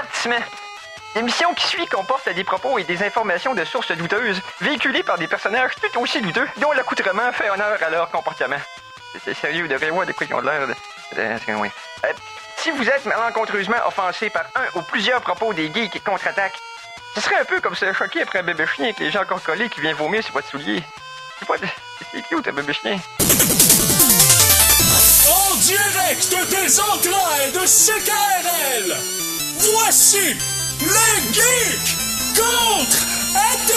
Avertissement. L'émission qui suit comporte des propos et des informations de sources douteuses, véhiculées par des personnages tout aussi douteux, dont l'accoutrement fait honneur à leur comportement. C'est sérieux, de voir de quoi ils ont l'air de... Oui. Si vous êtes malencontreusement offensé par un ou plusieurs propos des geeks contre-attaque, ce serait un peu comme se choquer après un bébé chien avec les gens encore collés qui vient vomir sur votre soulier. C'est cute, un bébé chien. En direct des entrailles de CKRL, voici les geeks contre-attaque!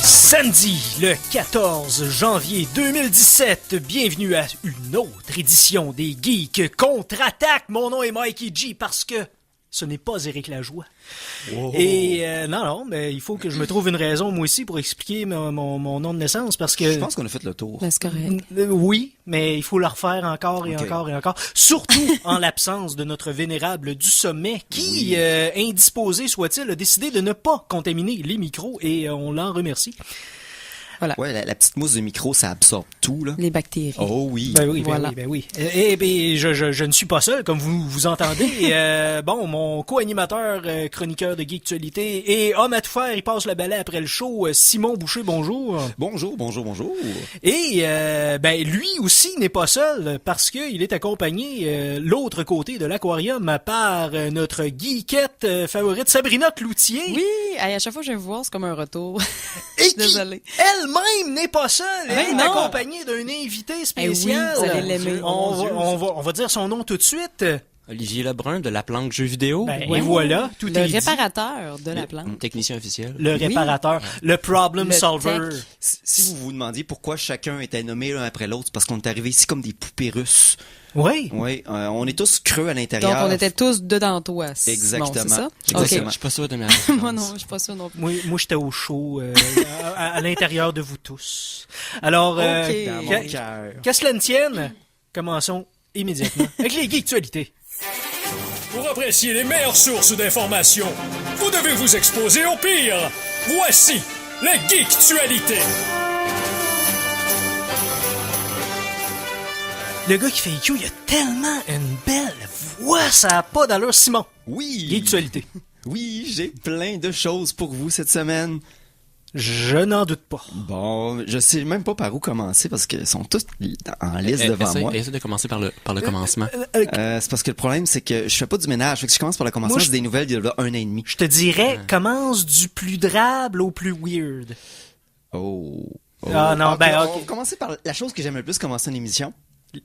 Samedi, le 14 janvier 2017, bienvenue à une autre édition des Geeks Contre-Attaque. Mon nom est Mikey G parce que ce n'est pas Éric Lajoie. Wow. Et non, mais il faut que je me trouve une raison, moi aussi, pour expliquer mon nom de naissance, parce que... Je pense qu'on a fait le tour. Ben, c'est correct. Oui, mais il faut le refaire encore et encore et encore. Surtout en l'absence de notre vénérable du sommet, qui, indisposé soit-il, a décidé de ne pas contaminer les micros, et on l'en remercie. Voilà. Ouais, la petite mousse de micro, ça absorbe tout, là. Les bactéries. Oh oui. Ben oui, voilà. ben oui. Et je ne suis pas seul, comme vous entendez. Bon, mon co-animateur, chroniqueur de Geektualité et homme à tout faire, il passe le balai après le show, Simon Boucher, bonjour. Bonjour. Et lui aussi n'est pas seul, parce qu'il est accompagné l'autre côté de l'aquarium par notre geekette favorite, Sabrina Cloutier. Oui, à chaque fois que je viens vous voir, c'est comme un retour. Et je suis désolée. Elle-même n'est pas seule. Elle est accompagnée d'un invité spécial. Eh oui, vous allez l'aimer. On va dire son nom tout de suite. Olivier Lebrun de La Planque Jeux vidéo. Et voilà, tout est dit. Le réparateur de La Planque. Technicien officiel. Le réparateur, le problem Le solver. tech. Si vous vous demandiez pourquoi chacun était nommé l'un après l'autre, c'est parce qu'on est arrivé ici comme des poupées russes. Oui. Oui, on est tous creux à l'intérieur. Donc, on était tous dedans toi. Exactement. C'est ça? Exactement. Je suis pas sûr de ma Moi non, je suis pas sûre non plus. Moi j'étais au chaud à l'intérieur de vous tous. Alors, Dans mon cœur. qu'à cela ne tienne, commençons immédiatement avec les geektualités. Pour apprécier les meilleures sources d'informations, vous devez vous exposer au pire. Voici les Geektualités. Le gars qui fait IQ, il a tellement une belle voix, ça a pas d'allure. Simon, Oui. geektualité. Oui, j'ai plein de choses pour vous cette semaine. Je n'en doute pas. Bon, je sais même pas par où commencer parce qu'ils sont tous en liste devant moi. Essaye de commencer par le commencement. C'est parce que le problème, c'est que je fais pas du ménage. Fait que si je commence par le commencement, Moi, c'est des nouvelles d'il y a 1 an et demi. Je te dirais, commence du plus drable au plus weird. Oh. Ah, non, Ok, ben, on ok. va commencer par la chose que j'aime le plus commencer une émission.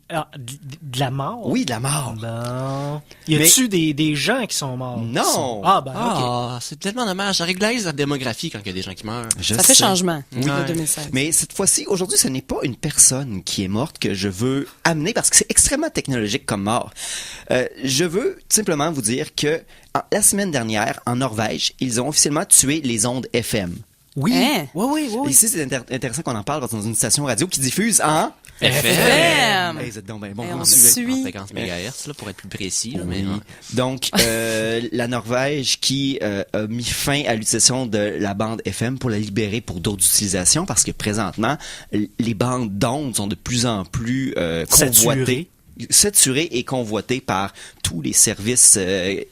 Ah, de la mort? Oui, de la mort. Bon. Y a-tu des gens qui sont morts? Non. Ah, ben, ok. Ah, c'est tellement dommage. Ça régularise la démographie quand il y a des gens qui meurent. Je Ça fait sais. changement, Oui. de 2016. Mais cette fois-ci, aujourd'hui, ce n'est pas une personne qui est morte que je veux amener parce que c'est extrêmement technologique comme mort. Je veux simplement vous dire que la semaine dernière, en Norvège, ils ont officiellement tué les ondes FM. Oui. Hein? Oui. Ici, c'est intéressant qu'on en parle parce qu'on est dans une station radio qui diffuse en... FM. Hey, vous êtes donc ben bon. Et vous on me suivez. suit. En fréquence mégahertz, là, pour être plus précis. Là, mais, Oui. Donc, la Norvège qui a mis fin à l'utilisation de la bande FM pour la libérer pour d'autres utilisations parce que présentement, les bandes d'ondes sont de plus en plus convoitées. Saturé et convoité par tous les services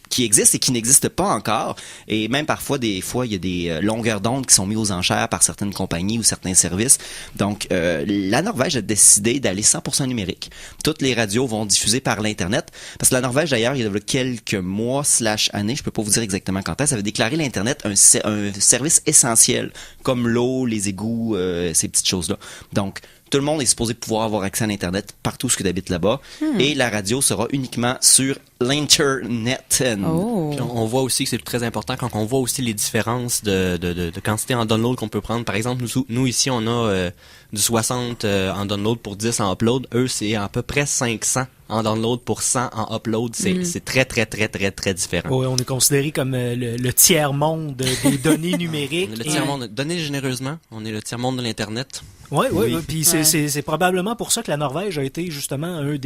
qui existent et qui n'existent pas encore. Et même parfois, il y a des longueurs d'onde qui sont mises aux enchères par certaines compagnies ou certains services. Donc, la Norvège a décidé d'aller 100% numérique. Toutes les radios vont diffuser par l'Internet. Parce que la Norvège, d'ailleurs, il y a quelques mois / années, je peux pas vous dire exactement quand est-ce, avait déclaré l'Internet un service essentiel, comme l'eau, les égouts, ces petites choses-là. Donc, tout le monde est supposé pouvoir avoir accès à l'Internet partout ce que d'habite là-bas. Et la radio sera uniquement sur l'Internet. Oh. Puis on voit aussi que c'est très important quand on voit aussi les différences de quantité en download qu'on peut prendre. Par exemple, nous ici, on a du 60 en download pour 10 en upload. Eux, c'est à peu près 500 en download pour 100 en upload. C'est très, très, très, très, très différent. Oui, on est considéré comme le tiers-monde des données numériques. On est le tiers-monde. Donnez généreusement. On est le tiers-monde de l'Internet. Oui. Puis c'est probablement pour ça que la Norvège a été justement un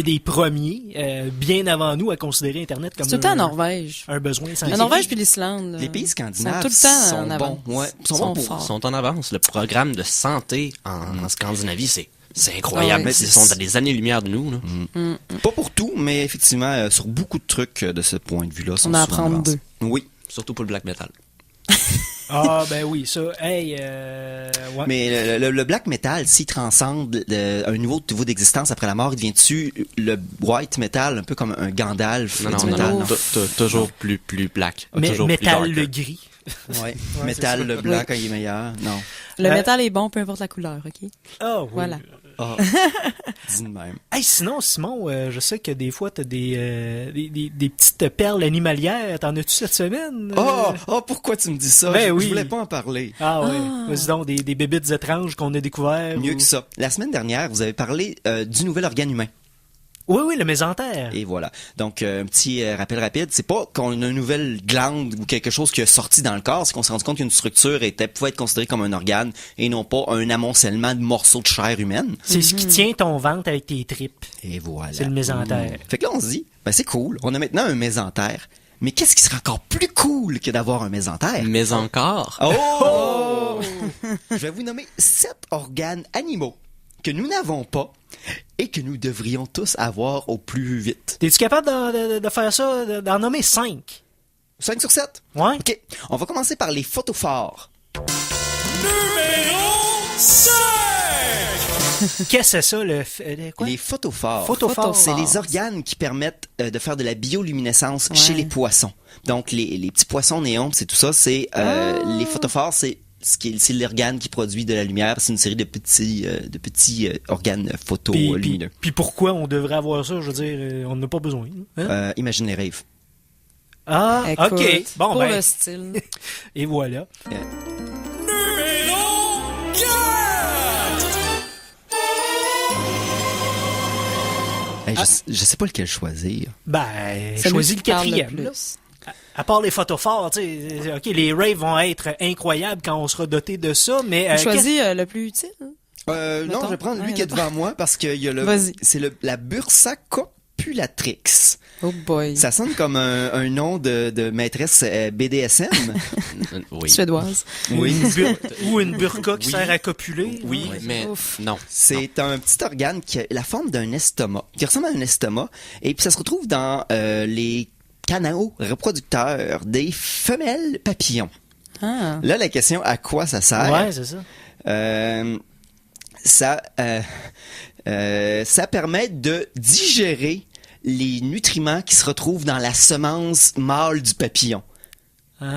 des premiers, bien avant avant nous à considérer Internet comme C'est tout le temps en Norvège. un besoin La essentiel. Norvège puis l'Islande. Les pays scandinaves sont tout le temps sont en bons. avance. Ouais, sont bons pour- forts. Sont en avance. Le programme de santé en Scandinavie, c'est incroyable. Ah ouais. Ils sont à des années-lumière de nous. Là. Pas pour tout, mais effectivement, sur beaucoup de trucs de ce point de vue-là, sont On en souvent apprend en avance. d'eux. Oui. Surtout pour le black metal. Ah, ben oui, ça. Hey, ouais. Mais le black metal, s'il transcende un nouveau niveau d'existence après la mort, il devient-tu le white metal, un peu comme un Gandalf Non, du non, métal, non. non? Toujours plus black. Mais Toujours plus métal darker. le gris. Ouais. c'est Métal, ça. le blanc, quand il est meilleur. Non. Le Euh, métal est bon, peu importe la couleur, OK? Ah, oui. Voilà. Ah. Dis de même. Hey, sinon, Simon, je sais que des fois, t'as des petites perles animalières. T'en as-tu cette semaine? Pourquoi tu me dis ça? Ben je oui. voulais pas en parler. Ah, ouais. Vas-y donc, des bébites étranges qu'on a découvertes. Mieux ou- que ça. La semaine dernière, vous avez parlé du nouvel organe humain. Oui, le mésentère. Et voilà. Donc, un petit rappel rapide. C'est pas qu'on a une nouvelle glande ou quelque chose qui est sorti dans le corps, c'est qu'on s'est rendu compte qu'une structure pouvait être considérée comme un organe et non pas un amoncellement de morceaux de chair humaine. C'est ce qui tient ton ventre avec tes tripes. Et voilà. C'est le mésentère. Fait que là, on se dit, ben c'est cool. On a maintenant un mésentère. Mais qu'est-ce qui serait encore plus cool que d'avoir un mésentère? Mais encore. Oh! Je vais vous nommer 7 organes animaux que nous n'avons pas et que nous devrions tous avoir au plus vite. T'es-tu capable de faire ça, d'en nommer 5? 5 sur 7? Ouais? OK. On va commencer par les photophores. Numéro 5! Qu'est-ce que c'est ça, quoi? Les photophores. Photophores. C'est les organes qui permettent de faire de la bioluminescence chez les poissons. Donc, les petits poissons néons, c'est tout ça. C'est les photophores, c'est c'est l'organe qui produit de la lumière. C'est une série de petits organes photolumineux. Puis pourquoi on devrait avoir ça? Je veux dire, on n'a pas besoin. Hein? Imagine les rêves. Ah, Écoute, OK. Bon, pour ben, le style. et voilà. Numéro 4! Hey, je sais pas lequel choisir. Ben, Celui choisis le qui parle le quatrième. là. plus. À part les photophores, tu sais, OK, les raves vont être incroyables quand on sera doté de ça, mais... Choisis le plus utile. Non, Mettons. je vais prendre lui Ouais, qui est devant moi parce que il y a Vas-y. c'est la Bursa copulatrix. Oh boy. Ça sonne comme un nom de maîtresse BDSM. Oui. Suédoise. Oui. Ou une burqa qui sert à copuler. Oui, mais Ouf. non. C'est un petit organe qui a la forme d'un estomac, qui ressemble à un estomac, et puis ça se retrouve dans les canaux reproducteurs des femelles papillons. Ah. Là, la question, à quoi ça sert? Ouais, c'est ça. Ça permet de digérer les nutriments qui se retrouvent dans la semence mâle du papillon.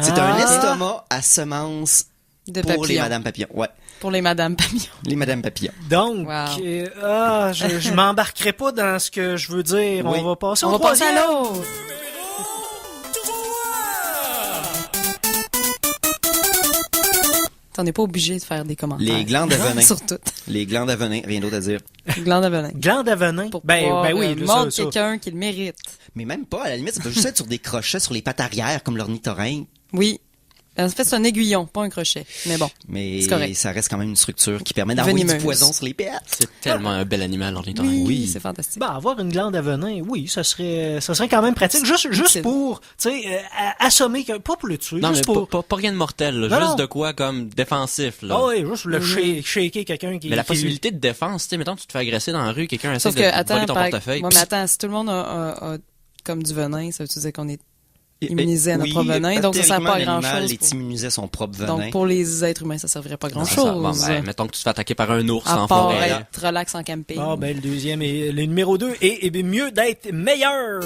C'est un estomac à semence De pour les papillons. madames papillons. Ouais, Pour les madames papillons. les madames papillons. Donc, Wow. je m'embarquerai pas dans ce que je veux dire. Oui. On va passer On au va passer à troisième. l'autre. T'en es pas obligé de faire des commentaires. Les glandes à venin. Sur tout. Les glandes à venin, rien d'autre à dire. Glande à venin. Glande à venin. Pour Ben oui, là, mordre ça. quelqu'un qui le mérite. Mais même pas, à la limite, ça peut juste être sur des crochets, sur les pattes arrière, comme l'ornithorynque. Oui. En fait, c'est un aiguillon, pas un crochet. Mais bon. Mais C'est correct. ça reste quand même une structure qui permet d'envoyer du Venimeuse. poison sur les pattes. C'est tellement un bel animal, l'ornithorynque. Oui, c'est fantastique. Ben, avoir une glande à venin, oui, ça serait quand même pratique. Juste utile. pour, tu sais, assommer, pas pour le tuer, Non, mais juste pour... pas rien de mortel, là. Non, Juste non. de quoi comme défensif, là. Ah oui, juste le shaker quelqu'un qui... Mais la qui- possibilité de défense, tu sais, mettons, tu te fais agresser dans la rue, quelqu'un essaie Sauf de que, voler attends, ton portefeuille. ouais, mais attends, si tout le monde a comme du venin, ça veut dire qu'on est immunisé à notre propre venin, donc ça sert pas à théoriquement, grand-chose. l'animal est immunisé à son propre venin. Donc, pour les êtres humains, ça servirait pas Ça, grand-chose. bon, ben, mettons que tu te fais attaquer par un ours À en part forêt. être relax en camping. Ah, ben, le deuxième et le numéro 2 est mieux d'être meilleur.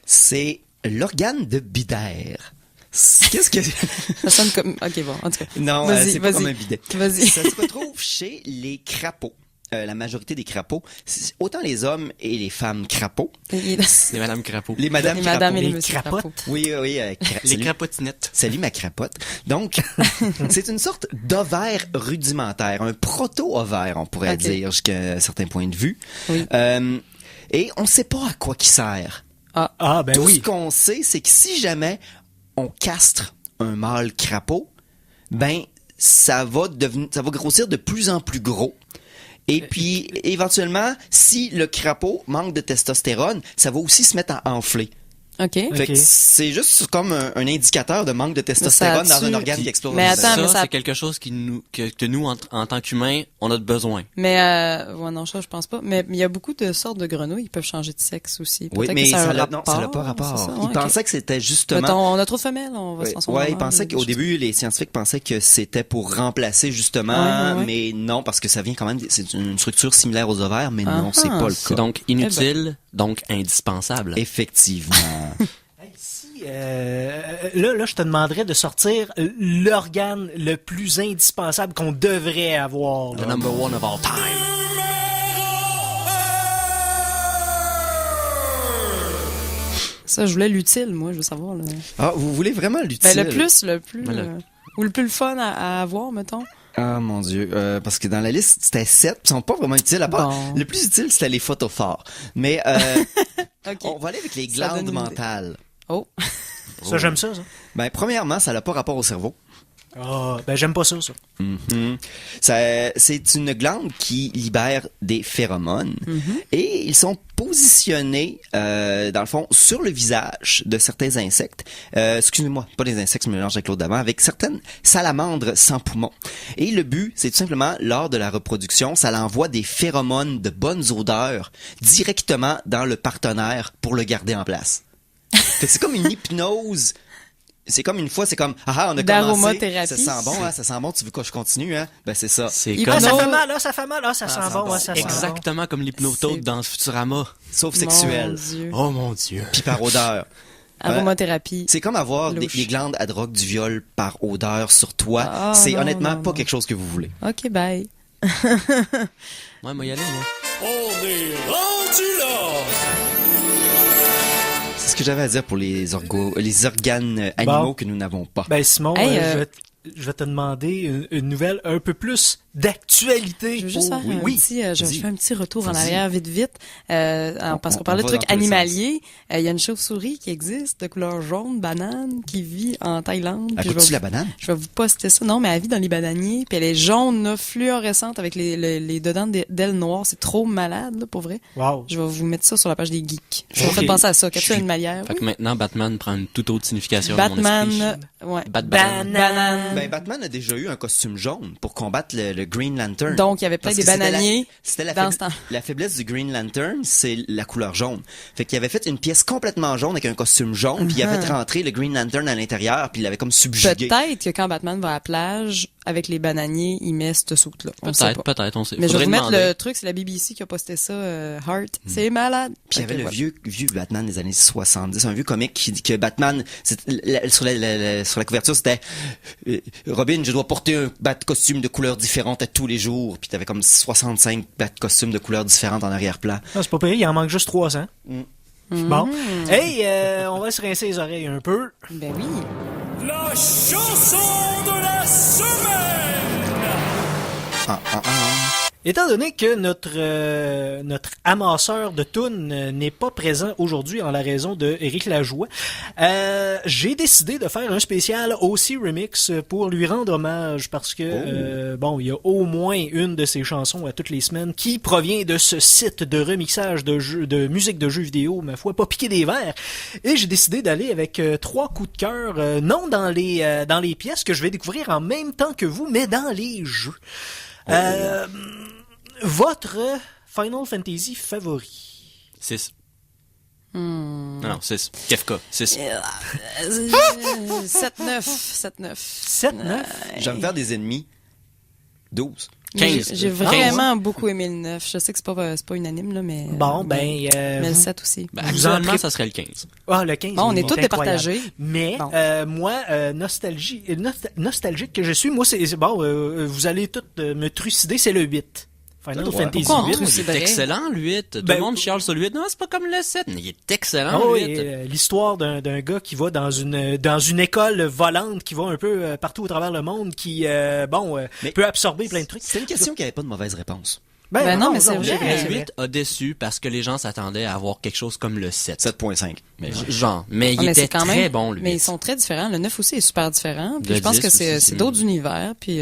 C'est l'organe de Bidère. Qu'est-ce que... Ça sonne comme... Ok, bon, en tout cas. Non, Vas-y, c'est pas vas-y. comme un bidet. Vas-y. Ça se retrouve chez les crapauds. La majorité des crapauds, autant les hommes et les femmes crapauds. C'est Madame Crapaud. Les madames Les madames et crapauds. les monsieur crapotes. crapaud. Oui. Les Salut. crapotinettes. Salut ma crapote. Donc, c'est une sorte d'ovaire rudimentaire, un proto-ovaire, on pourrait Ok. dire, jusqu'à un certain point de vue. Oui. Et on ne sait pas à quoi il sert. Ah, ben Tout oui. ce qu'on sait, c'est que si jamais on castre un mâle crapaud, ben ça va grossir de plus en plus gros. Et puis, éventuellement, si le crapaud manque de testostérone, ça va aussi se mettre à enfler. OK. Fait que c'est juste comme un indicateur de manque de testostérone dans un organe qui explose. Mais attends, mais ça, c'est quelque chose que nous, en tant qu'humains, on a besoin. Mais, ouais, non, ça, je pense pas. Mais il y a beaucoup de sortes de grenouilles qui peuvent changer de sexe aussi. Oui, Peut-être mais que ça a n'a pas rapport. Ils pensaient que c'était justement... Mettons, on a trop de femelles, on va se transformer. Ouais, ils pensaient qu'au début, les scientifiques pensaient que c'était pour remplacer justement, Ouais. mais non, parce que ça vient quand même, c'est une structure similaire aux ovaires, mais non, c'est pas le cas. C'est donc inutile, donc indispensable. Effectivement. Là, je te demanderais de sortir l'organe le plus indispensable qu'on devrait avoir. The Là. number one of all time. Ça, je voulais l'utile, moi, je veux savoir. Là. Ah, vous voulez vraiment l'utile? Ben, le plus, Voilà. ou le plus fun à avoir, mettons. Ah, mon Dieu. Parce que dans la liste, c'était 7, ils sont pas vraiment utiles, à part... Bon. Le plus utile, c'était les photophores. Mais, OK. on va aller avec les Ça donne glandes une idée. mentales. Oh. Ça, j'aime ça. Ben, premièrement, ça n'a pas rapport au cerveau. Ah, ben j'aime pas ça. Mhm. C'est une glande qui libère des phéromones et ils sont positionnés, dans le fond, sur le visage de certains insectes. Excusez-moi, pas des insectes, je me mélange avec l'autre d'avant, avec certaines salamandres sans poumons. Et le but, c'est tout simplement, lors de la reproduction, ça l'envoie des phéromones de bonnes odeurs directement dans le partenaire pour le garder en place. Fait que c'est comme une hypnose. C'est comme une fois, c'est comme, on a commencé. D'aromathérapie. Ça sent bon, hein, ça sent bon, tu veux que je continue, hein? Ben, c'est ça. C'est Il comme Ah, ça Non. fait mal, là, ça fait mal, là, ça sent bon, ça sent bon. exactement comme l'hypnotaute dans Futurama. Sauf Mon sexuel. Dieu. Oh mon Dieu. Puis par odeur. Aromathérapie. C'est comme avoir des Louche. glandes à drogue du viol par odeur sur toi. Ah, C'est non, honnêtement non, pas non. quelque chose que vous voulez. OK, bye. Ouais, moi y aller, moi. On est rendu là! C'est ce que j'avais à dire pour les organes animaux que nous n'avons pas. Ben Simon, Hey, je vais te demander une nouvelle un peu plus d'actualité. Je veux juste faire oui. un Oui. petit, je Vas-y. fais un petit retour en Vas-y. arrière vite. Parce qu'on parlait de va trucs dans tous les animaliers. Il y a une chauve-souris qui existe de couleur jaune, banane, qui vit en Thaïlande. À Puis goût-tu la banane? je vais vous poster ça. Non, mais elle vit dans les bananiers. Puis elle est jaune, là, fluorescente avec les dedans d'ailes noires. C'est trop malade, là, pour vrai. Wow. Je vais vous mettre ça sur la page des geeks. Je vais vous Ok. faire penser à ça. Capture suis- animalière. Fait que maintenant, Batman prend une toute autre signification dans mon esprit. Batman, ouais. Batman. Banane. Ben, Batman a déjà eu un costume jaune pour combattre le Green Lantern. Donc, il y avait plein Parce des que c'était bananiers C'était dans ce temps. la faiblesse du Green Lantern, c'est la couleur jaune. Fait qu'il avait fait une pièce complètement jaune avec un costume jaune, puis il avait fait rentrer le Green Lantern à l'intérieur, puis il l'avait comme subjugué. Peut-être que quand Batman va à la plage avec les bananiers, il met cette soupe-là. On le sait pas. Peut-être, on sait. Mais je vais Faudrait vous mettre demander. le truc, c'est la BBC qui a posté ça, Heart. C'est malade. Puis il y avait Ok, le voilà. vieux Batman des années 70, un vieux comique que Batman, sur la couverture, c'était Robin, je dois porter un bat costume de couleurs différentes à tous les jours. Puis t'avais comme 65 bat costumes de couleurs différentes en arrière-plan. Non, c'est pas pire, il en manque juste 300. Bon. Hey, on va se rincer les oreilles un peu. Ben oui. La chanson de la semaine! Étant donné que notre amasseur de tunes n'est pas présent aujourd'hui en la raison de Éric Lajoie, j'ai décidé de faire un spécial aussi remix pour lui rendre hommage parce que bon, il y a au moins une de ses chansons à toutes les semaines qui provient de ce site de remixage de musique de jeux vidéo, ma foi, pas piqué des verres. Et j'ai décidé d'aller avec 3 coups de cœur, non dans les pièces que je vais découvrir en même temps que vous, mais dans les jeux. Votre Final Fantasy favori? 6. Non, 6. Kefka, 6. 7-9. 7-9? Je vais me faire des ennemis. 12. 15. J'ai vraiment beaucoup aimé le 9. Je sais que c'est pas unanime, là, mais... Bon, mais le 7 aussi. Ben, Vous actuellement, entrez- ça serait le 15. Ah, le 15. Bon, on est tous incroyable. départagés. Mais, Bon. moi, nostalgique que je suis, moi, c'est bon, vous allez tous me trucider, c'est le 8. Final Fantasy Pourquoi on 8. trouve Il est C'est vrai. excellent, le 8. Tout Ben, le monde chiale sur le 8. Non, c'est pas comme le 7. Il est excellent, Oh, le et, 8. l'histoire d'un gars qui va dans une école volante, qui va un peu partout au travers le monde, qui Mais- peut absorber plein de trucs. C'était une question qui avait pas de mauvaise réponse. Ben non, mais c'est vrai. Le 8 a déçu parce que les gens s'attendaient à avoir quelque chose comme le 7. 7.5. Mais Genre. Mais il mais était c'est quand très même, bon, le 8. Mais ils sont très différents. Le 9 aussi est super différent. Puis Le je pense 10 que c'est aussi, d'autres univers. Puis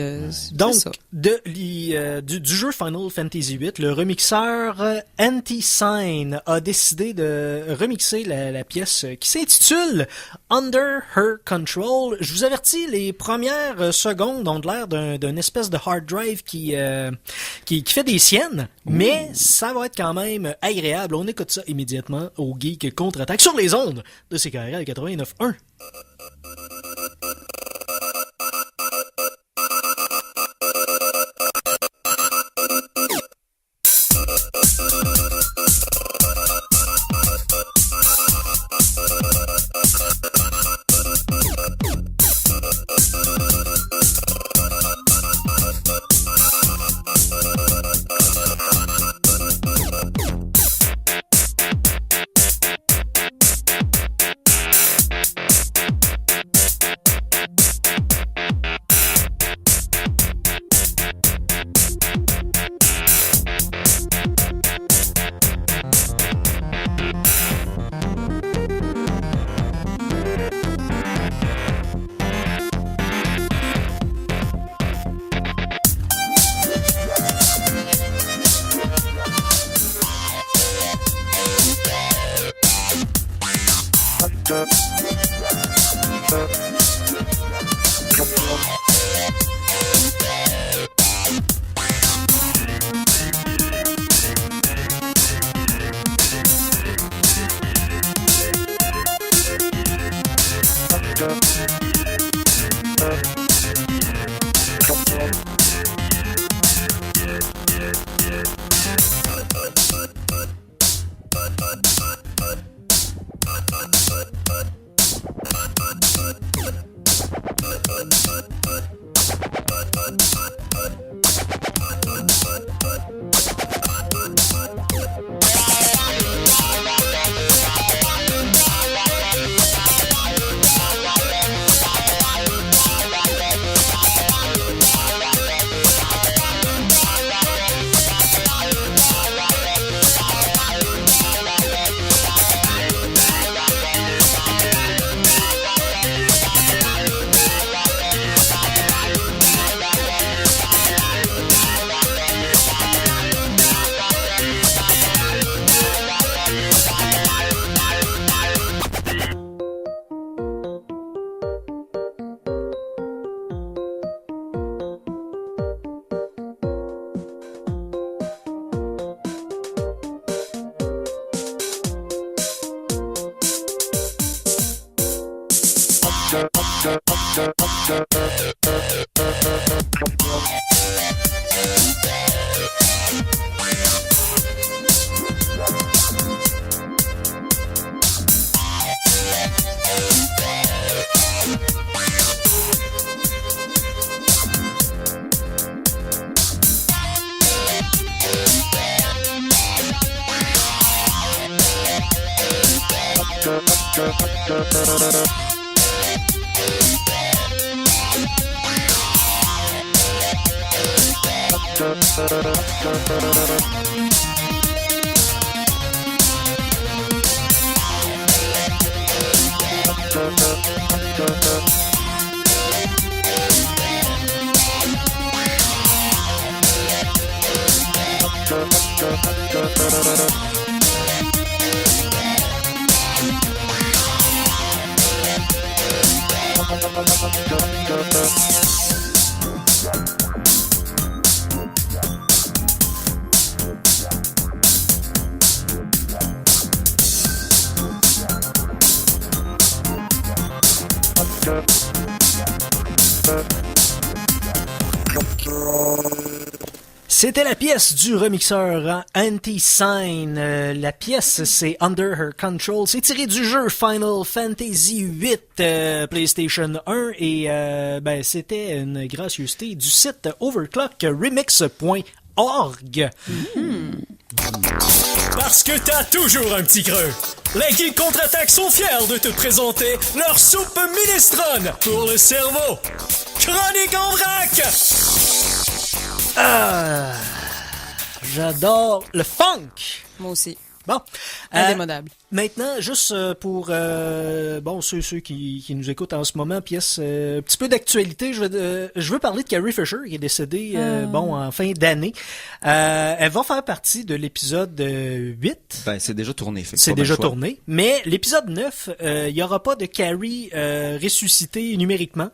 Donc, c'est ça. du jeu Final Fantasy VIII, le remixeur Anti-Sign a décidé de remixer la pièce qui s'intitule Under Her Control. Je vous avertis, les premières secondes ont l'air d'un espèce de hard drive qui fait des siennes, mais ça va être quand même agréable. On écoute ça immédiatement au Geek Contre-Attaque sur les ondes de CKRL 89.1. C'était la pièce du remixeur Anti-Sign. La pièce, c'est Under Her Control. C'est tiré du jeu Final Fantasy VIII PlayStation 1 et c'était une gracieuseté du site overclockremix.org. Parce que t'as toujours un petit creux. Les Geeks Contre-Attaque sont fiers de te présenter leur soupe minestrone pour le cerveau. Chronique en vrac! J'adore le funk. Moi aussi. Bon. Indémodable. Maintenant, juste pour ceux qui nous écoutent en ce moment, pièce un petit peu d'actualité. Je veux parler de Carrie Fisher qui est décédée en fin d'année. Elle va faire partie de l'épisode 8. Ben, c'est déjà tourné. C'est déjà tourné. Mais l'épisode 9, il y aura pas de Carrie ressuscitée numériquement.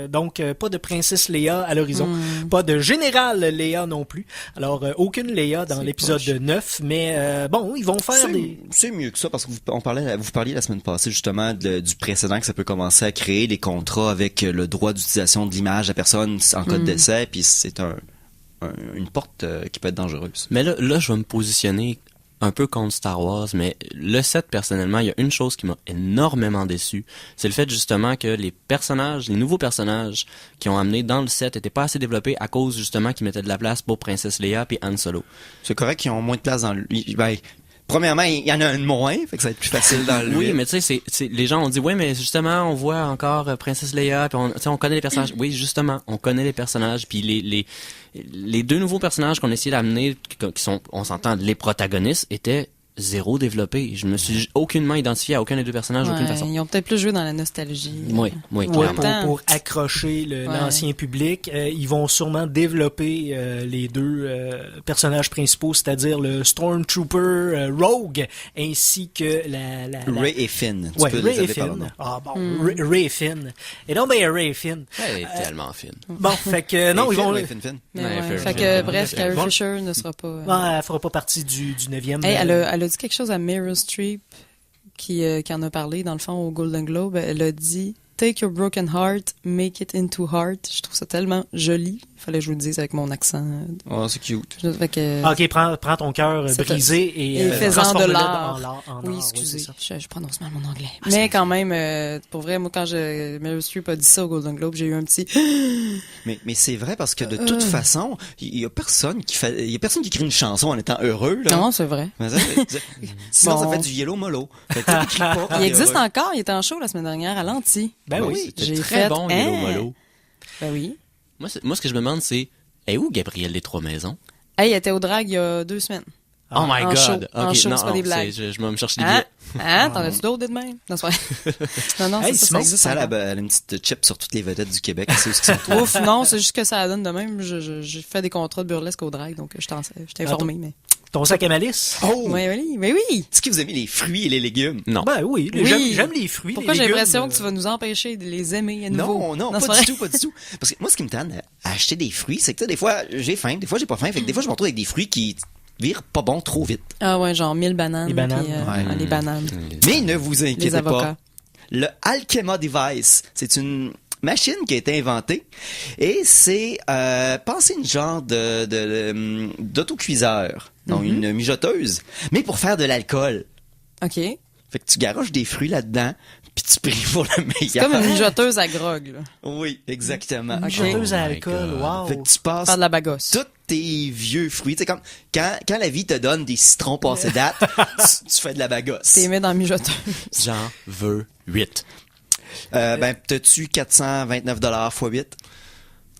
Donc, pas de princesse Leia à l'horizon. Pas de général Leia non plus. Alors, aucune Leia dans l'épisode 9. Mais ils vont faire C'est mieux que ça parce que vous parliez la semaine passée justement du précédent que ça peut commencer à créer les contrats avec le droit d'utilisation de l'image de la personne en cas de décès, puis c'est une porte qui peut être dangereuse. Mais là, je vais me positionner un peu contre Star Wars, mais le 7, personnellement, il y a une chose qui m'a énormément déçu. C'est le fait justement que les nouveaux personnages qui ont amené dans le 7 étaient pas assez développés à cause justement qu'ils mettaient de la place pour Princesse Leia puis Han Solo. C'est correct qu'ils ont moins de place dans le... Premièrement, il y en a un de moins, fait que ça va être plus facile dans le... Oui, mais tu sais, les gens ont dit, oui, mais justement, on voit encore Princesse Leia, puis on connaît les personnages. Oui, justement, on connaît les personnages, puis les deux nouveaux personnages qu'on a essayé d'amener, qui sont, on s'entend, les protagonistes, étaient zéro développé. Je me suis aucunement identifié à aucun des deux personnages d'aucune façon. Ils ont peut-être plus joué dans la nostalgie. Oui, clairement. Pour accrocher l'ancien public. Ils vont sûrement développer les deux personnages principaux, c'est-à-dire le Stormtrooper Rogue, ainsi que la... Ray et Finn. Tu peux Ray les et appeler par leur Finn. nom. Ah bon, Ray et Finn. Et donc, Ray et Finn. Elle est tellement fine. Bon, fait que non, Ray ils vont... Finn, Finn. Mais Ouais, ouais. Fair Fait enough. que, bref, Carrie Fisher ne sera pas... elle fera pas partie du 9e. Hey, elle a dit quelque chose à Meryl Streep qui en a parlé dans le fond au Golden Globe. Elle a dit Take your broken heart, make it into heart. Je trouve ça tellement joli. Fallait que je vous le dise avec mon accent. Oh, c'est cute. Fait que, Ok, prends ton cœur brisé et fais-en de transforme-le l'art. en Oui, art, excusez, c'est ça. je prononce mal mon anglais. Mais quand même, pour vrai, moi, quand Meryl Streep a dit ça au Golden Globe, j'ai eu un petit... Mais c'est vrai parce que de toute façon, il y a personne qui écrit une chanson en étant heureux, là. Non, c'est vrai. Mais sinon, Bon. ça fait du yellow mollo. Fait que t'écris pas quand Il t'es existe heureux. encore, il était en show la semaine dernière à l'Anti. Ben oui. C'était J'ai très fait, bon, hein? Yellow Molo. Ben oui. Moi, ce que je me demande, c'est, est où Gabrielle des Trois Maisons? Hey, il était au drag il y a 2 semaines. Oh my en God! show. Ok, En show, non, c'est pas des blagues. je vais me chercher des Hein? billets. Hein? T'en as-tu d'autres de même? Non, c'est vrai. Non, Hey, c'est ça, Simon, ça existe Ça, encore. elle a une petite chip sur toutes les vedettes du Québec. C'est où ce qu'ils sont Ouf, non, c'est juste que ça donne de même. J'ai fait des contrats de burlesque au drag, donc je t'ai informé, mais... Ton sac à malice? Oh! Oui, oui, mais oui! Est-ce que vous aimez les fruits et les légumes? Non. Ben oui, Oui. j'aime les fruits. Pourquoi les j'ai légumes, l'impression que tu vas nous empêcher de les aimer à nouveau? Non, c'est pas vrai. du tout, pas du tout. Parce que moi, ce qui me tente à acheter des fruits, c'est que des fois, j'ai faim, des fois, j'ai pas faim. Fait que des fois, je me retrouve avec des fruits qui virent pas bon trop vite. Ah ouais, genre 1000 bananes. Les bananes, puis, ouais. les bananes. Mais ne vous Les inquiétez avocats. pas. Le Alchema Device, c'est une machine qui a été inventée et c'est penser une genre d'autocuiseur, donc une mijoteuse, mais pour faire de l'alcool. OK. Fait que tu garoches des fruits là-dedans, puis tu pries pour le C'est meilleur. comme une mijoteuse à grog, là. Oui, exactement. Ok. Chanteuse à Oh my alcool, God. wow. Fait que tu passes Faire de la bagosse. tous tes vieux fruits. C'est comme quand la vie te donne des citrons passés date, tu fais de la bagosse. T'es mis dans la mijoteuse. J'en veux 8. Ben, t'as-tu 429 $ x 8?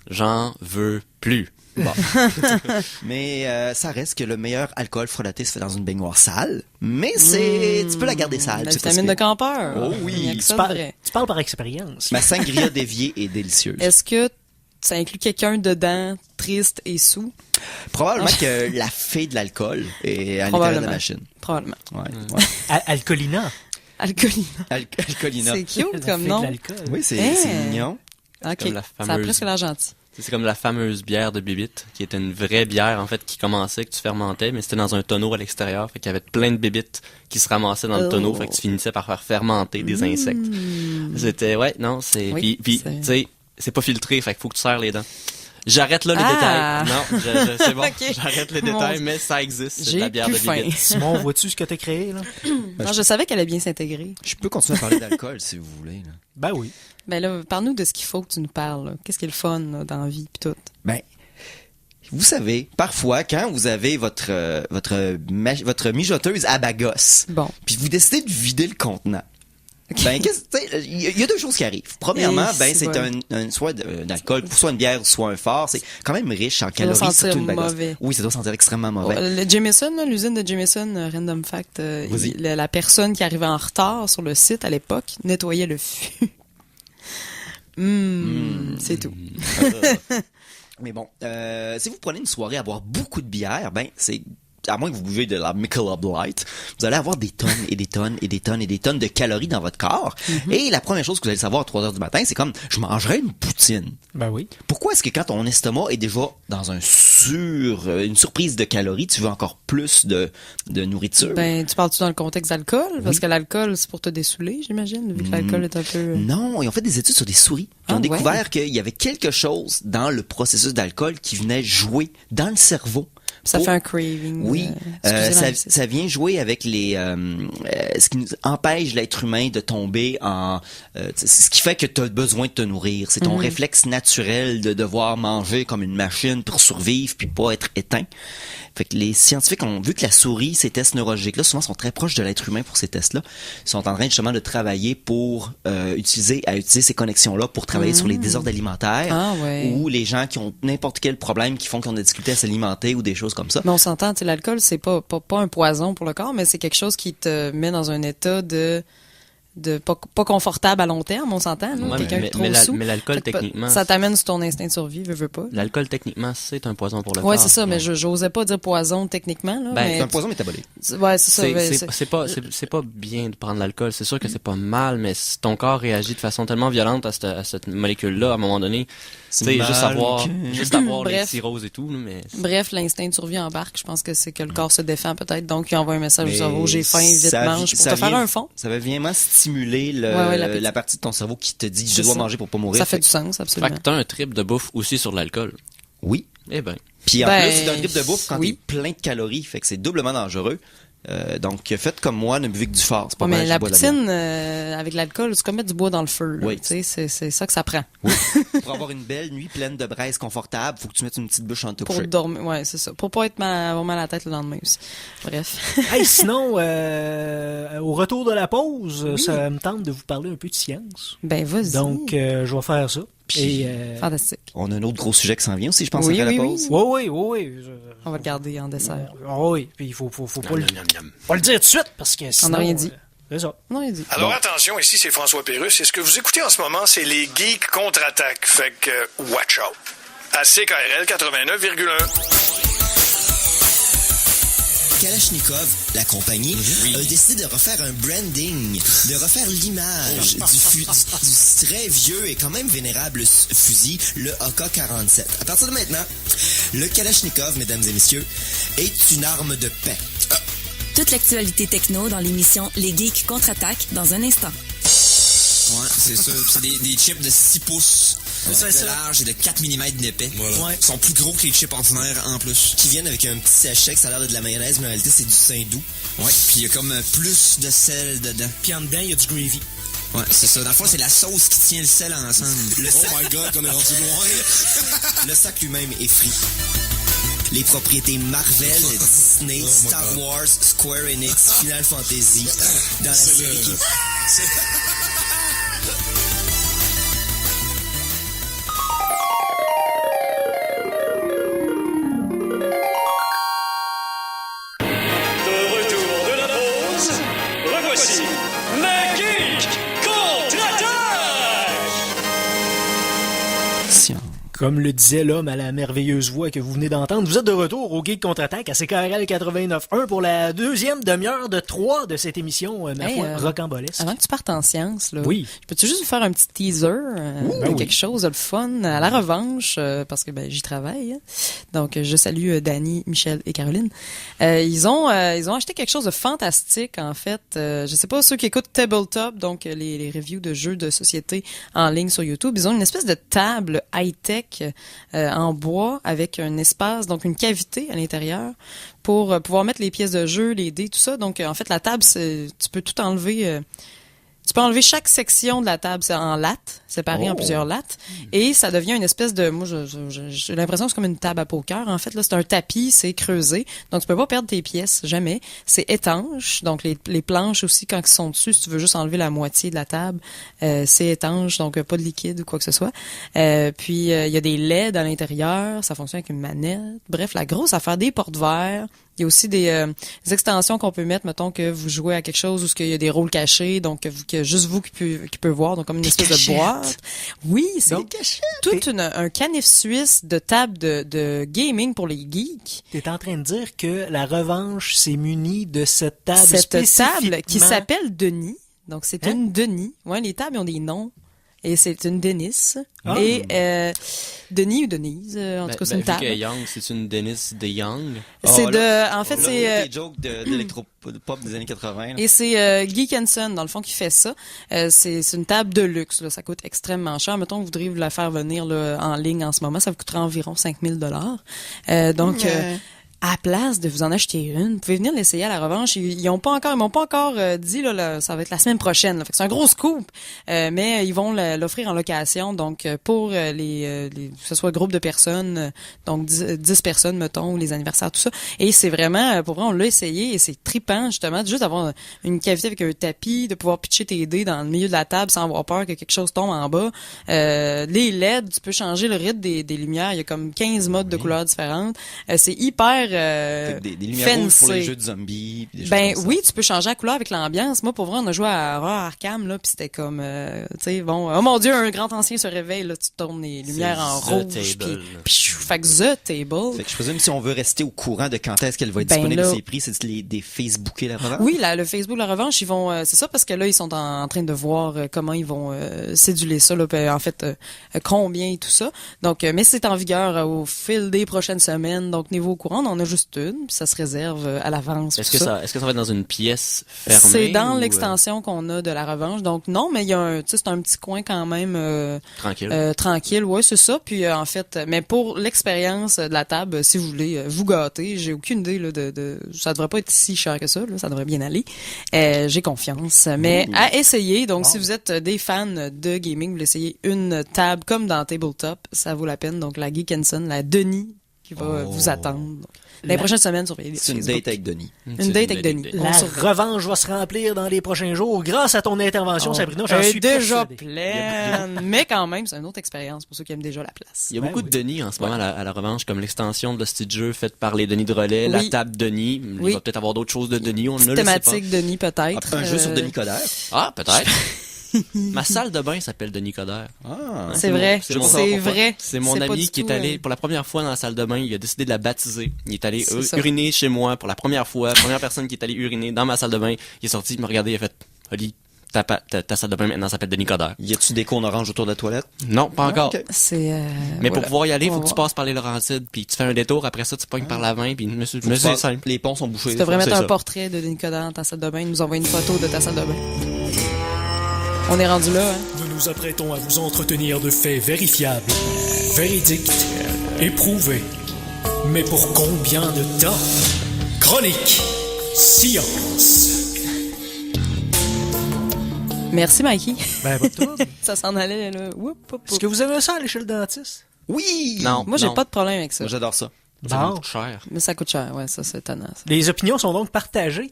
J'en veux plus. Bon. Mais ça reste que le meilleur alcool frelaté se fait dans une baignoire sale. Mais tu peux la garder sale. La c'est pas vitamine de si pire. campeur. Oh oui. Il y a que Tu ça de parles, vrai. tu parles par expérience. Ma sangria déviée est délicieuse. Est-ce que ça inclut quelqu'un dedans, triste et sous? Probablement que la fée de l'alcool est à l'intérieur de Probablement. la machine. Probablement. Ouais. Alcoolina. Alcoolina. Alcoolina. C'est cute La comme fée nom. de l'alcool. Oui, c'est Hein? mignon. OK. comme la Ça a fameuse- presque l'air gentil. C'est comme la fameuse bière de Bébite, qui était une vraie bière, en fait, qui commençait, que tu fermentais, mais c'était dans un tonneau à l'extérieur. Fait qu'il y avait plein de bébites qui se ramassaient dans le tonneau. Fait que tu finissais par faire fermenter des insectes. C'était, ouais, non, c'est, Oui, puis, c'est- tu sais, c'est pas filtré, fait qu'il faut que tu serres les dents. J'arrête là les Ah! détails. Non, c'est bon. Ok. J'arrête les Mon détails, Dieu. mais ça existe. C'est de J'ai la bière de plus faim. Bébite. Simon, vois-tu ce que t'as créé, là? Non, je savais qu'elle allait bien s'intégrer. Je peux continuer à parler d'alcool si vous voulez. Là. Ben oui. Ben là, parle-nous de ce qu'il faut que tu nous parles. là. Qu'est-ce qui est le fun là, dans la vie pis tout. Ben, vous savez, parfois, quand vous avez votre mijoteuse à bagosse, Bon. puis vous décidez de vider le contenant, Ben, tu sais, il y a deux choses qui arrivent. Premièrement, Et ben, c'est c'est soit d'alcool, soit une bière, soit un fort. C'est quand même riche en calories. sentir surtout une baguette. mauvais. Oui, ça doit sentir extrêmement mauvais. Le Jameson, là, l'usine de Jameson, Random Fact, Vas-y. la personne qui arrivait en retard sur le site à l'époque nettoyait le fût. C'est tout. Mais bon, si vous prenez une soirée à boire beaucoup de bière, ben, c'est, à moins que vous buvez de la Michelob Light, vous allez avoir des tonnes et des tonnes et des tonnes et des tonnes de calories dans votre corps. Et la première chose que vous allez savoir à 3 heures du matin, c'est comme, je mangerais une poutine. Ben oui. Pourquoi est-ce que quand ton estomac est déjà dans une surprise de calories, tu veux encore plus de nourriture? Ben, tu parles-tu dans le contexte d'alcool? Parce que l'alcool, c'est pour te dessouler, j'imagine, vu que l'alcool est un peu... Non, ils ont fait des études sur des souris. Ils ont découvert qu'il y avait quelque chose dans le processus d'alcool qui venait jouer dans le cerveau. Ça fait un craving. Oui, ça vient jouer avec ce qui nous empêche l'être humain de tomber en... ce qui fait que tu as besoin de te nourrir. C'est ton réflexe naturel de devoir manger comme une machine pour survivre puis pas être éteint. Fait que les scientifiques ont vu que la souris, ces tests neurologiques-là, souvent sont très proches de l'être humain pour ces tests-là. Ils sont en train justement de travailler pour utiliser ces connexions-là pour travailler sur les désordres alimentaires ou les gens qui ont n'importe quel problème qui font qu'on a des difficultés à s'alimenter ou des choses comme ça. Mais on s'entend, tu sais, l'alcool, c'est pas un poison pour le corps, mais c'est quelque chose qui te met dans un état de pas confortable à long terme, on s'entend, là, Ouais, quelqu'un qui est trop sous. mais l'alcool, Fait que techniquement... ça t'amène sur ton instinct de survie, veux pas. L'alcool, techniquement, c'est un poison pour le corps. Ouais, c'est ça, mais j'osais pas dire poison techniquement, là. Ben, mais C'est un poison métabolique. ouais, c'est ça. C'est pas bien de prendre l'alcool. C'est sûr que c'est pas mal, mais si ton corps réagit de façon tellement violente à cette molécule-là, à un moment donné, tu sais, juste avoir les Bref. cirrhoses et tout, là, mais... Bref, l'instinct de survie embarque. Je pense que c'est que le corps se défend peut-être, donc il envoie un message au cerveau, j'ai faim, vite mange, pour te faire un fond. Ça va vraiment stimuler la partie de ton cerveau qui te dit je dois manger pour pas mourir. Ça fait du sens, absolument. Fait que t'as un trip de bouffe aussi sur l'alcool. Oui. Eh ben. Puis en Ben, plus, c'est un trip de bouffe quand oui. t'es plein de calories, fait que c'est doublement dangereux. Donc faites comme moi, ne buvez que du fort. C'est pas Ouais, mal, mais je la bois de bière. poutine, avec l'alcool, c'est comme mettre du bois dans le feu. Là, Oui. tu sais, c'est ça que ça prend. Pour avoir une belle nuit pleine de braise confortable, faut que tu mettes une petite bûche en te Pour coucher. dormir, ouais, c'est ça. Pour pas avoir mal à la tête le lendemain aussi. Bref. Hey, sinon, au retour de la pause, ça me tente de vous parler un peu de science. Ben, vas-y. Donc, je vais faire ça. Puis, Fantastique. On a un autre gros sujet qui s'en vient aussi, je pense, Oui, après oui, la oui. pause. Oui. On va le garder en dessert. Oui, puis il faut pas le dire tout de suite, parce que sinon... n'a rien dit. C'est ça. Non, il dit. Alors attention, ici c'est François Pérusse. Et ce que vous écoutez en ce moment, c'est les Geeks contre-attaque. Fait que, watch out. À CKRL 89,1. Kalachnikov, la compagnie, a décidé de refaire un branding, de refaire l'image du très vieux et quand même vénérable fusil, le AK-47. À partir de maintenant, le Kalachnikov, mesdames et messieurs, est une arme de paix. Toute l'actualité techno dans l'émission Les Geeks contre-attaque dans un instant. Ouais, c'est ça. C'est des chips de 6 pouces de large et de 4 mm d'épais. Voilà. Ouais. Ils sont plus gros que les chips ordinaires en plus. Qui viennent avec un petit sachet que ça a l'air de la mayonnaise, mais en réalité c'est du Saint-Doux. Ouais, puis il y a comme plus de sel dedans. Puis en dedans, il y a du gravy. Ouais, c'est ça. Dans le fond, c'est la sauce qui tient le sel ensemble. Oh my God, qu'on est rendu loin. Le sac lui-même est frit. Les propriétés Marvel, Disney, Star Wars, Square Enix, Final Fantasy dans la série qui... De retour de la pause, revoici les Geeks contre-attaque! Comme le disait l'homme à la merveilleuse voix que vous venez d'entendre, vous êtes de retour au Geek contre-attaque à CKRL 89.1 pour la deuxième demi-heure de 3 de cette émission, ma foi, rocambolesque. Avant que tu partes en sciences, là, oui. Peux-tu juste vous faire un petit teaser de quelque chose de le fun à la revanche, parce que j'y travaille. Hein. Donc, je salue Dani, Michel et Caroline. Ils ont acheté quelque chose de fantastique, en fait. Je sais pas, ceux qui écoutent Tabletop, donc les reviews de jeux de société en ligne sur YouTube, ils ont une espèce de table high-tech en bois avec un espace, donc une cavité à l'intérieur pour pouvoir mettre les pièces de jeu, les dés, tout ça. Donc, en fait, la table, tu peux tout enlever. Tu peux enlever chaque section de la table, c'est en latte. séparées en plusieurs lattes. Et ça devient une espèce de... Moi, j'ai l'impression que c'est comme une table à poker. En fait, là, c'est un tapis, c'est creusé. Donc, tu peux pas perdre tes pièces, jamais. C'est étanche. Donc, les planches aussi, quand ils sont dessus, si tu veux juste enlever la moitié de la table, c'est étanche. Donc, pas de liquide ou quoi que ce soit. Puis, il y a des LED à l'intérieur. Ça fonctionne avec une manette. Bref, la grosse affaire, des porte-verres. Il y a aussi des extensions qu'on peut mettre, mettons que vous jouez à quelque chose où il y a des rôles cachés, donc que juste vous qui peut voir, donc comme une espèce de boîte. Oui, c'est tout un canif suisse de table de gaming pour les geeks. T'es en train de dire que la revanche s'est munie de cette table table qui s'appelle Denis. Donc c'est une Denis. Ouais, les tables ont des noms. Et c'est une Denise. Et Denis ou Denise, en tout cas, c'est une table. Young, c'est une Denise de Young. C'est en fait, c'est... des jokes d'électropop des années 80. Là. Et c'est Geek & Son, dans le fond, qui fait ça. C'est une table de luxe, là. Ça coûte extrêmement cher. Mettons, vous voudriez vous la faire venir là, en ligne en ce moment. Ça vous coûterait environ 5 000 $. Donc... à la place de vous en acheter une, vous pouvez venir l'essayer à la revanche. Ils m'ont pas encore dit là, ça va être la semaine prochaine. Là. Fait que c'est un gros scoop, mais ils vont l'offrir en location. Donc pour les que ce soit groupe de personnes, donc 10 personnes mettons, ou les anniversaires, tout ça. Et c'est vraiment pour vrai, on l'a essayé et c'est trippant justement, juste d'avoir une cavité avec un tapis, de pouvoir pitcher tes dés dans le milieu de la table sans avoir peur que quelque chose tombe en bas. Les LED, tu peux changer le rythme des lumières. Il y a comme 15 modes de couleurs différentes. C'est hyper des lumières rouges pour les jeux de zombies. Des choses oui, tu peux changer la couleur avec l'ambiance. Moi, pour vrai, on a joué à Horror Arkham, là, puis c'était comme, tu sais, bon, oh mon Dieu, un grand ancien se réveille, là, tu tournes les lumières en rouge, puis fait que The Table. Fait que je présume si on veut rester au courant de quand est-ce qu'elle va être disponible ses prix, c'est des Facebooker la revanche. Oui, le Facebook la revanche, ils vont, c'est ça parce que là, ils sont en train de voir comment ils vont céduler ça, là, en fait, combien et tout ça. Donc, mais c'est en vigueur au fil des prochaines semaines. Donc, niveau au courant, on en a juste une, puis ça se réserve à l'avance. Est-ce que ça va être dans une pièce fermée? C'est dans l'extension qu'on a de la revanche. Donc non, mais il y a c'est un petit coin quand même tranquille. Tranquille, ouais, c'est ça. Puis en fait, mais pour l'expérience de la table, si vous voulez vous gâter, j'ai aucune idée là, ça devrait pas être si cher que ça, là, ça devrait bien aller. J'ai confiance, mais à essayer. Donc si vous êtes des fans de gaming, vous voulez essayer une table comme dans Tabletop, ça vaut la peine. Donc la Geek & Son, la Denis qui va vous attendre. Donc, les prochaines semaines sur Facebook. C'est une date avec Denis. Une date avec Denis. La revanche va se remplir dans les prochains jours grâce à ton intervention, Sabrina. J'en suis déjà persuadé. pleine. Mais quand même, c'est une autre expérience pour ceux qui aiment déjà la place. Il y a beaucoup de Denis en ce moment à la revanche, comme l'extension de le petit jeu faite par les Denis de relais, la table Denis. Il va peut-être avoir d'autres choses de Denis. On ne thématique Denis, peut-être. Un jeu sur Denis Coderre. Ah, peut-être. Ma salle de bain s'appelle Denis Coderre. Ah, c'est vrai. C'est mon ami qui est allé pour la première fois dans la salle de bain. Il a décidé de la baptiser. Il est allé uriner chez moi pour la première fois. Première personne qui est allée uriner dans ma salle de bain. Il est sorti, il m'a regardé, il a fait Oli, ta salle de bain maintenant s'appelle Denis Coderre. Y a-tu des cônes oranges autour de la toilette? Non, pas encore. Okay. Mais pour pouvoir y aller, il faut que tu passes par les Laurentides, puis tu fais un détour, après ça tu pognes par la 20, puis monsieur c'est simple. Les ponts sont bouchés. Tu devrais mettre un portrait de Denis Coderre dans ta salle de bain, nous envoyer une photo de ta salle de bain. On est rendu là, hein? Nous nous apprêtons à vous entretenir de faits vérifiables, véridiques, éprouvés. Mais pour combien de temps? Chronique Science. Merci, Mikey. Ben, pas de trouble. Ça s'en allait, là. Est-ce que vous aimez ça aller chez le dentiste? Oui! Non. Moi, j'ai pas de problème avec ça. Moi, j'adore ça. Ça coûte cher. Mais ça coûte cher, ouais, ça, c'est étonnant. Ça. Les opinions sont donc partagées.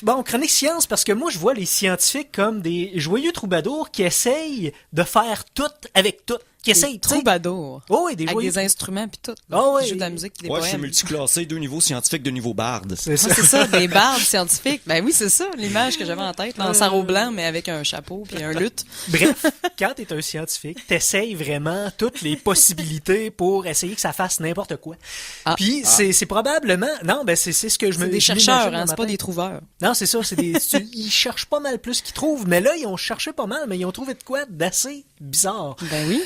Bon, chronique science, parce que moi, je vois les scientifiques comme des joyeux troubadours qui essayent de faire tout avec tout. Qui essayent, troubadours. Oh, oui, des avec joyeux. des instruments puis tout. Oh, oui. Qui jouent de la musique puis des poèmes. poèmes. Je suis multiclassé, 2 niveaux scientifiques, 2 niveaux bardes. C'est ça. C'est ça, des bardes scientifiques. Ben oui, c'est ça, l'image que j'avais en tête, là, en sarrau blanc, mais avec un chapeau puis un luth. Bref, quand t'es un scientifique, t'essayes vraiment toutes les possibilités pour essayer que ça fasse n'importe quoi. Puis c'est probablement... Non, ben c'est ce que je me dis. C'est des chercheurs, hein, c'est pas des trouveurs. Non, c'est ça, ils cherchent pas mal plus qu'ils trouvent, mais là, ils ont cherché pas mal, mais ils ont trouvé de quoi d'assez bizarre. Ben oui.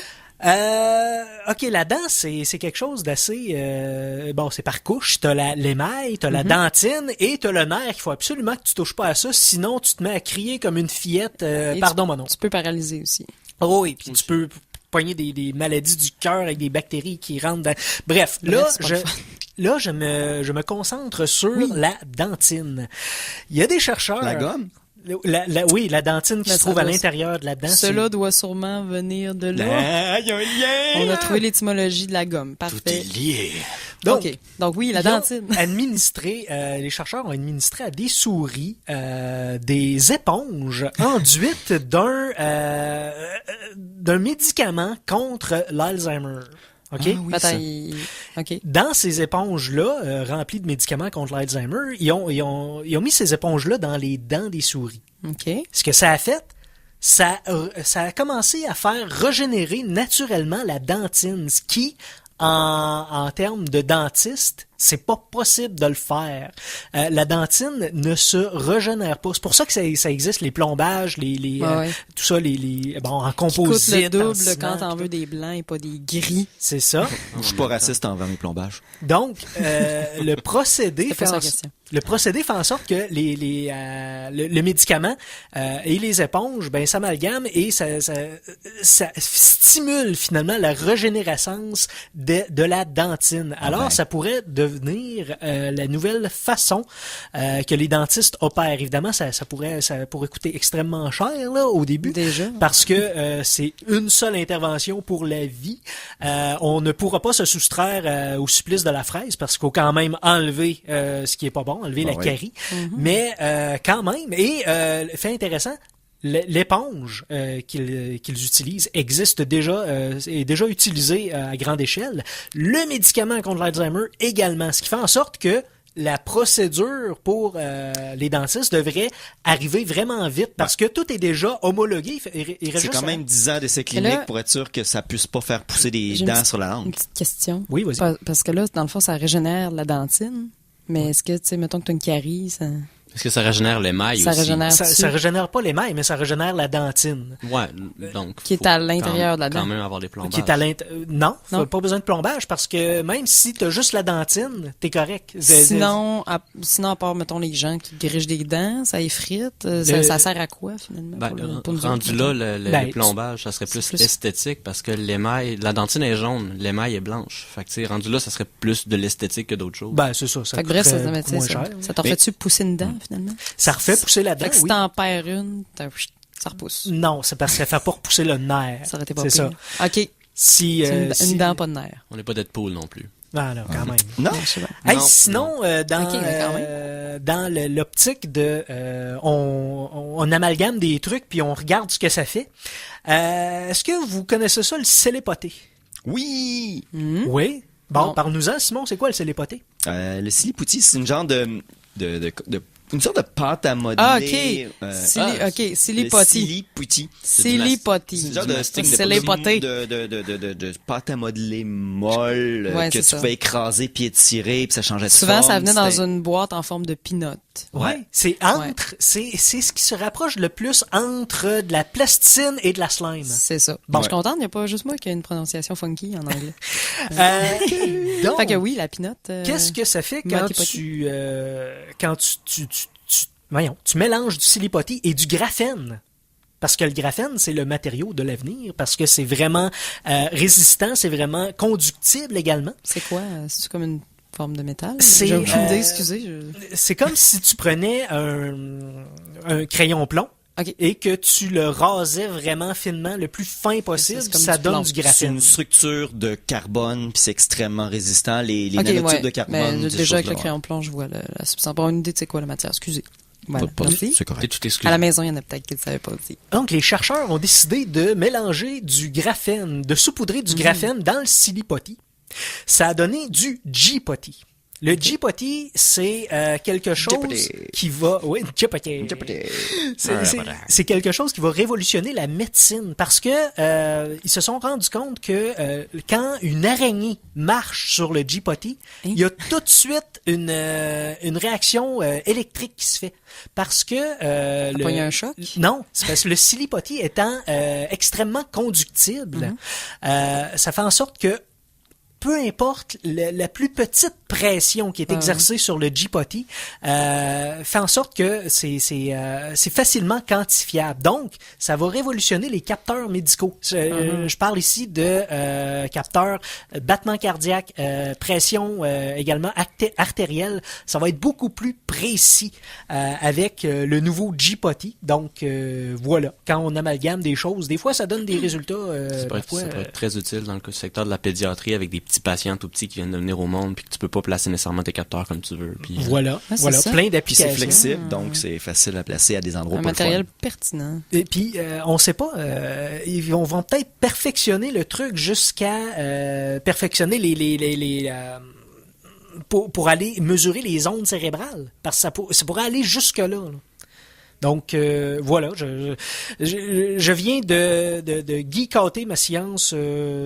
OK, la dent, c'est quelque chose d'assez... bon, c'est par couche. T'as l'émail, t'as la dentine et t'as le nerf qu'il faut absolument que tu touches pas à ça, sinon tu te mets à crier comme une fillette. Pardon, mon nom. Tu peux paralyser aussi. Oh oui, puis tu peux poigner des maladies du cœur avec des bactéries qui rentrent dans... Bref, là, je me concentre sur la dentine. Il y a des chercheurs... La gomme? Oui, la dentine qui Ben, se ça trouve à doit- l'intérieur de la dent. Cela doit sûrement venir de là. Il y a un lien! On a trouvé l'étymologie de la gomme. Parfait. lié. Donc, Donc oui, la ils ont dentine. administré, les chercheurs ont administré à des souris des éponges enduites d'un médicament contre l'Alzheimer. OK? Attends, OK. Dans ces éponges-là, remplies de médicaments contre l'Alzheimer, ils ont mis ces éponges-là dans les dents des souris. OK. Ce que ça a fait, ça a commencé à faire régénérer naturellement la dentine, ce qui, en termes de dentiste, c'est pas possible de le faire. La dentine ne se régénère pas. C'est pour ça que ça existe, les plombages, Ouais. tout ça, en Qui coûte composite. le double en ciment, quand t'en tout veux des blancs et pas des gris. C'est ça. Je suis pas raciste envers mes plombages. Donc, le procédé C'est pas ça la question. le procédé fait en sorte que le médicament et les éponges, ben, s'amalgament et ça stimule finalement la régénérescence de la dentine. Alors, ça pourrait devenir la nouvelle façon que les dentistes opèrent. Évidemment, ça pourrait coûter extrêmement cher là au début. Déjà. Parce que c'est une seule intervention pour la vie. On ne pourra pas se soustraire au supplice de la fraise parce qu'il faut quand même enlever ce qui est pas bon, enlever la carie. Mais quand même, et fait intéressant, l'éponge qu'ils utilisent existe déjà, est déjà utilisée à grande échelle. Le médicament contre l'Alzheimer également, ce qui fait en sorte que la procédure pour les dentistes devrait arriver vraiment vite parce que tout est déjà homologué. C'est quand même 10 ans d'essai clinique là, pour être sûr que ça puisse pas faire pousser des j'ai dents une sur la langue. Une petite question. Oui, vas-y. Parce que là, dans le fond, ça régénère la dentine. Mais est-ce que, tu sais, mettons que tu as une carie, ça Est-ce que ça régénère l'émail ça aussi? régénère Ça régénère pas l'émail, mais ça régénère la dentine. Ouais, donc. Qui est faut à l'intérieur de la quand dent. même avoir des plombages. Qui est non, pas besoin de plombage parce que même si t'as juste la dentine, t'es correct. Sinon, à part, mettons, les gens qui grigent des dents, ça effrite. Ça sert à quoi, finalement? Ben, pour nous rendu autres, là, mettons? les plombages, ça serait plus plus- esthétique parce que l'émail, la dentine est jaune, l'émail est blanche. Fait que, tu sais, rendu là, ça serait plus de l'esthétique que d'autres choses. Ben, c'est ça. Ça Fait que bref, coûterait ça, mais, beaucoup tu sais, moins ça, cher. ça t'en fait-tu pousser une dent, finalement? Ça refait pousser la dent, Fait que si oui. t'en perds une, ça repousse. Non, c'est parce que ça fait pas repousser le nerf. Ça aurait été pas C'est ça. pire. OK. Si, C'est une dent, pas de nerf. On n'est pas Deadpool non plus. Ah non, quand même. Non? Je sais pas. Hey, Non, sinon, dans, Ok, mais quand dans l'optique de on amalgame des trucs puis on regarde ce que ça fait. Est-ce que vous connaissez ça, le célépoté? Oui! Oui. Bon, Non. parle-nous-en, Simon, c'est quoi le célépoté? Le silipouti, c'est une genre une sorte de pâte à modeler. Ah, OK. Silipoti. Le silipouti. Silipoti. C'est une genre de Célépoté. de pâte à modeler molle Ouais, que c'est tu ça. pouvais écraser puis étirer puis ça changeait de Souvent, forme. ça venait dans C'était- une boîte en forme de peanut. Ouais. C'est c'est ce qui se rapproche le plus entre de la plasticine et de la slime. C'est ça. Bon. Je suis contente, il n'y a pas juste moi qui a une prononciation funky en anglais. Donc, Fait que oui, la peanut. qu'est-ce que ça fait Mikey quand tu mélanges du silipoté et du graphène? Parce que le graphène, c'est le matériau de l'avenir, parce que c'est vraiment résistant, c'est vraiment conductible également. C'est quoi? C'est comme une forme de métal? C'est, J'ai aucune idée, excusez. C'est comme si tu prenais un crayon plomb OK. et que tu le rasais vraiment finement, le plus fin possible, C'est comme ça du donne plomb. du C'est graphène. une structure de carbone puis c'est extrêmement résistant. Les OK, nanotubes ouais. de carbone. Mais ces déjà, avec le choses-là, crayon plomb, je vois la substance. Pas une idée de c'est quoi la matière, excusez. Voilà, Pas- merci. C'est T'es correct. tout exclu. À la maison, il y en a peut-être qui ne savaient pas aussi. Donc, les chercheurs ont décidé de mélanger du graphène, de saupoudrer du graphène dans le silipoti. Ça a donné du G-poti. Le G-poti, c'est quelque chose Jeopardy. qui va... Oui, Jeopardy. C'est quelque chose qui va révolutionner la médecine parce que ils se sont rendus compte que quand une araignée marche sur le G-poti, il y a tout de suite une réaction électrique qui se fait parce que pogne un choc? Non, c'est parce que le silipoti étant extrêmement conductible, ça fait en sorte que peu importe la plus petite pression qui est exercée sur le G-Potty, fait en sorte que c'est facilement quantifiable. Donc, ça va révolutionner les capteurs médicaux. Je parle ici de capteurs battement cardiaque, pression également artérielle. Ça va être beaucoup plus précis avec le nouveau G-Potty. Donc, voilà. Quand on amalgame des choses, des fois, ça donne des résultats. Ça peut être très utile dans le secteur de la pédiatrie avec des petits patients tout petits qui viennent de venir au monde puis que tu peux pas placer nécessairement tes capteurs comme tu veux. Puis, voilà, voilà, plein Puis d'applications. c'est flexible, donc c'est facile à placer à des endroits Un pas le matériel fun. pertinent. Et puis, on sait pas, ils vont peut-être perfectionner le truc jusqu'à perfectionner les pour aller mesurer les ondes cérébrales. Parce que ça pourrait aller jusque-là. Là. Donc, voilà, je viens de geekater ma science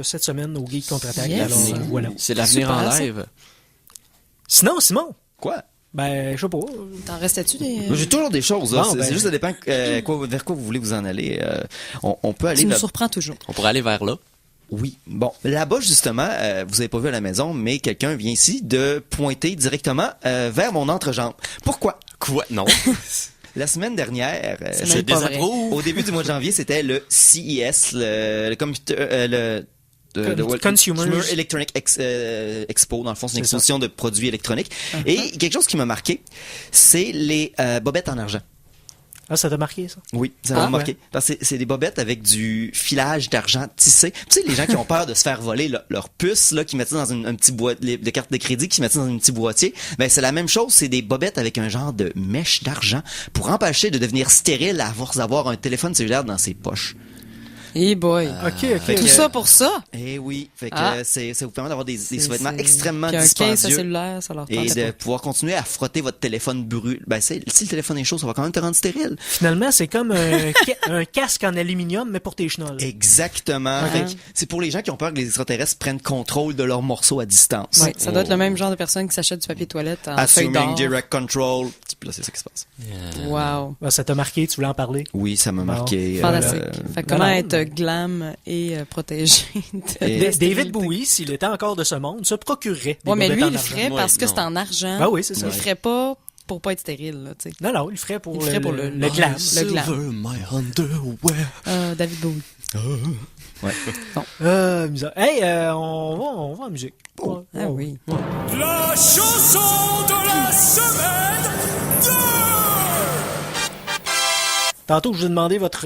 cette semaine au Geek Contre-Attaque. Yes. Alors, voilà. c'est l'avenir Super, en ça. live. Sinon, Simon, Quoi? ben, je sais pas. T'en restais-tu des... J'ai toujours des choses. Là. Bon, C'est ben- juste, ça dépend vers quoi vous voulez vous en aller. On peut aller... Tu nous vers- surprends toujours. On pourrait aller vers là. Oui. Bon, là-bas, justement, vous avez pas vu à la maison, mais quelqu'un vient ici de pointer directement vers mon entrejambe. Pourquoi? Quoi? Non. La semaine dernière, C'est Je même pas vrai. désapprouve. au début du mois de janvier, c'était le CES, le computer, Consumer Electronic Expo. Dans le fond, c'est une C'est ça. exposition de produits électroniques. Et quelque chose qui m'a marqué, c'est les bobettes en argent. Ah, ça t'a marqué, ça? Oui, ça m'a Ah, marqué. Parce que c'est des bobettes avec du filage d'argent tissé. Tu sais, les gens qui ont peur de se faire voler leur puce, là, qui mettent ça dans un petit boîtier, de cartes de crédit, qui mettent ça dans un petit boîtier. Ben, c'est la même chose. C'est des bobettes avec un genre de mèche d'argent pour empêcher de devenir stérile à force d'avoir un téléphone cellulaire dans ses poches. Hey boy. OK. Fait Tout que- ça pour ça? Eh oui. Fait que Ah. ça vous permet d'avoir des sous-vêtements extrêmement Puis un case à dispendieux. cellulaire, ça leur Et tentait de pas. pouvoir continuer à frotter votre téléphone brûlé. Ben, si le téléphone est chaud, ça va quand même te rendre stérile. Finalement, c'est comme un casque en aluminium, mais pour tes chenolles. Exactement. Fait que c'est pour les gens qui ont peur que les extraterrestres prennent contrôle de leurs morceaux à distance. Oui, ça doit être le même genre de personne qui s'achète du papier de toilette en feuille Assuming d'or. direct control. Puis là, c'est ça qui se passe. Wow. Ben, ça t'a marqué, tu voulais en parler? Oui, ça m'a Bon. marqué. Fantastique. Fait que comment non, être glam et protégé de Et- la David stérilité. Bowie, s'il était encore de ce monde, se procurerait des Ouais, mais bobettes lui, en il le argent. ferait Ouais, parce que non. c'est en argent. Ah oui, c'est ça. Il le ferait pas pour pas être stérile, là, tu sais. Non, non, il le ferait pour, Il le ferait pour le glam. Le glam. My underwear. David Bowie. Misère. Hey, on va en musique. Ouais, Ah oui. La chanson de la semaine 2! Tantôt, je vous ai demandé votre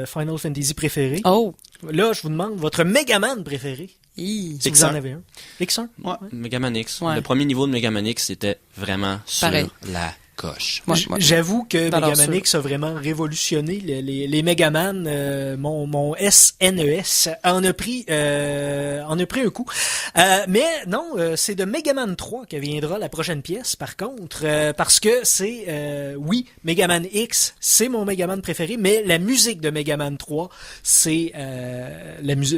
Final Fantasy préféré. Oh! Là, je vous demande votre Megaman préféré. Hi. Si vous en avez un. X1? Ouais. Megaman X. Ouais. Le premier niveau de Megaman X, c'était vraiment sur Pareil. la coche. J'avoue que Valeur Megaman sûre. X a vraiment révolutionné les Megaman. Mon SNES en a pris un coup. Mais non, c'est de Megaman 3 que viendra la prochaine pièce, par contre, parce que c'est, oui, Megaman X, c'est mon Megaman préféré, mais la musique de Megaman 3, c'est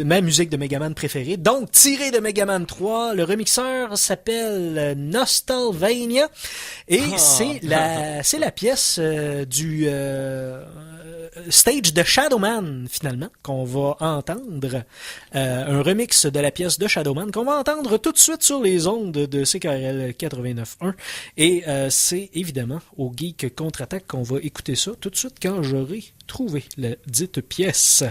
ma musique de Megaman préférée. Donc, tiré de Megaman 3, le remixeur s'appelle Nostalvania, et c'est la pièce du stage de Shadowman, finalement, qu'on va entendre. Un remix de la pièce de Shadowman qu'on va entendre tout de suite sur les ondes de CKRL 89.1. Et c'est évidemment au Geek Contre-Attaque qu'on va écouter ça tout de suite quand j'aurai trouvé la dite pièce.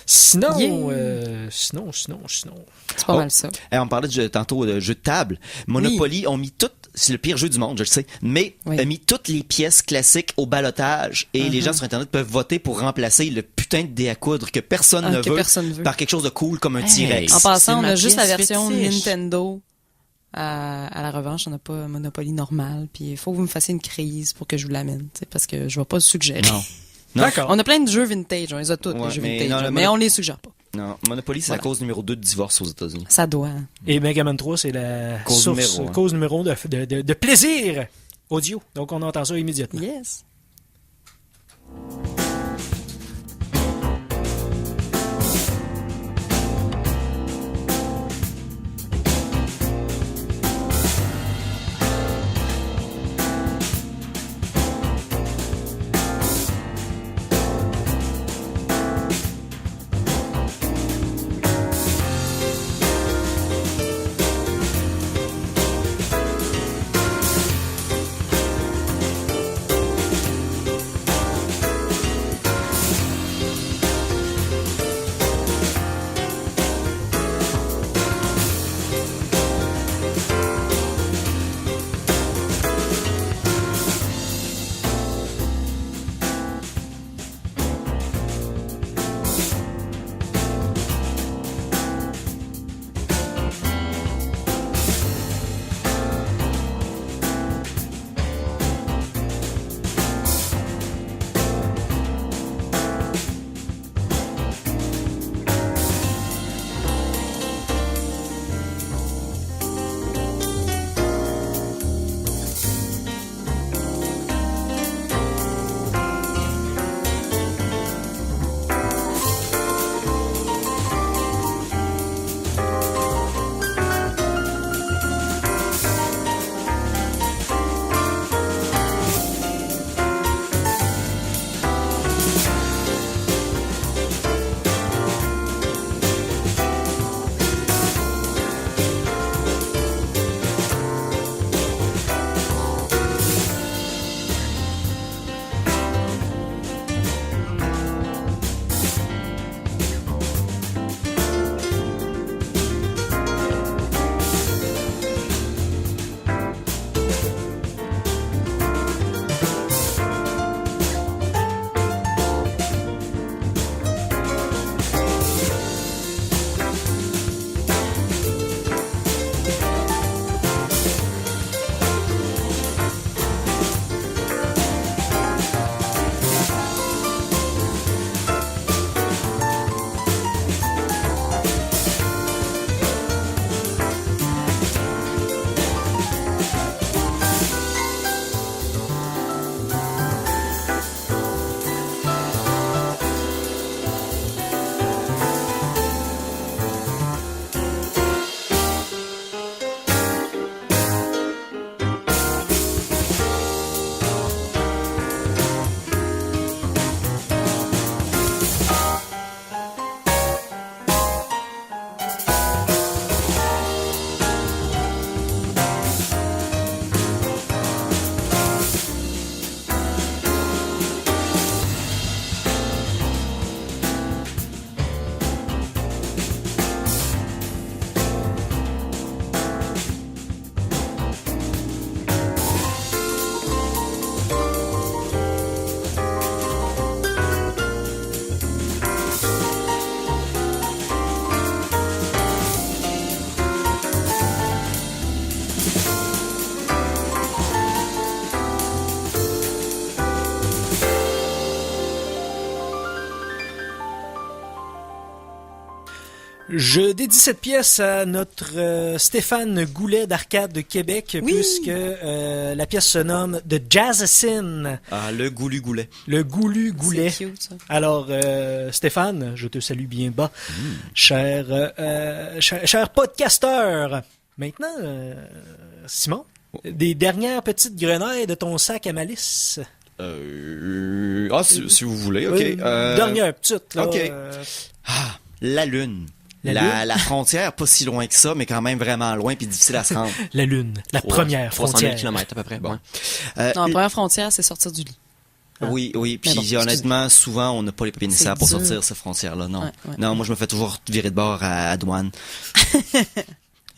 Sinon, Yeah. sinon. C'est pas mal ça. On parlait tantôt de jeux de table. Monopoly ont mis toutes, c'est le pire jeu du monde, je le sais, mais Oui. a mis toutes les pièces classiques au ballottage et les gens sur Internet peuvent voter pour remplacer le putain de dé à coudre que personne ne que veut personne veut. par quelque chose de cool comme un Hey. T-Rex. En passant, on ma a juste la pièce version fétiche. Nintendo. À la revanche, on n'a pas Monopoly normal. Puis il faut que vous me fassiez une crise pour que je vous l'amène. Tu sais, parce que je vais pas le suggérer. Non. D'accord. On a plein de jeux vintage. On les a tous, Ouais, les jeux mais vintage. non, là, le mais Mono- on les suggère pas. Non, Monopoly, c'est la cause numéro 2 de divorce aux États-Unis. Ça doit. Et Megaman 3, c'est la Cause source, numéro un. cause numéro de plaisir audio. Donc, on entend ça immédiatement. Yes. Je dédie cette pièce à notre Stéphane Goulet d'Arcade de Québec, puisque la pièce se nomme The Jazzassin. Ah, le Goulu-Goulet. Le Goulu-Goulet. C'est cute, ça. Alors, Stéphane, je te salue bien bas, cher podcasteur. Maintenant, Simon, des dernières petites grenades de ton sac à malice. Si vous voulez, ok. Dernière petite, là. ok. La Lune. La frontière, pas si loin que ça, mais quand même vraiment loin puis difficile à se rendre. La Lune, la première 300 000 frontière. km à peu près. Bon. Ouais. Non, la première frontière, c'est sortir du lit. Oui, Mais puis bon, honnêtement, souvent, on n'a pas les papiers nécessaires pour dur. sortir cette frontière-là, non. Ouais. Non, moi, je me fais toujours virer de bord à douane.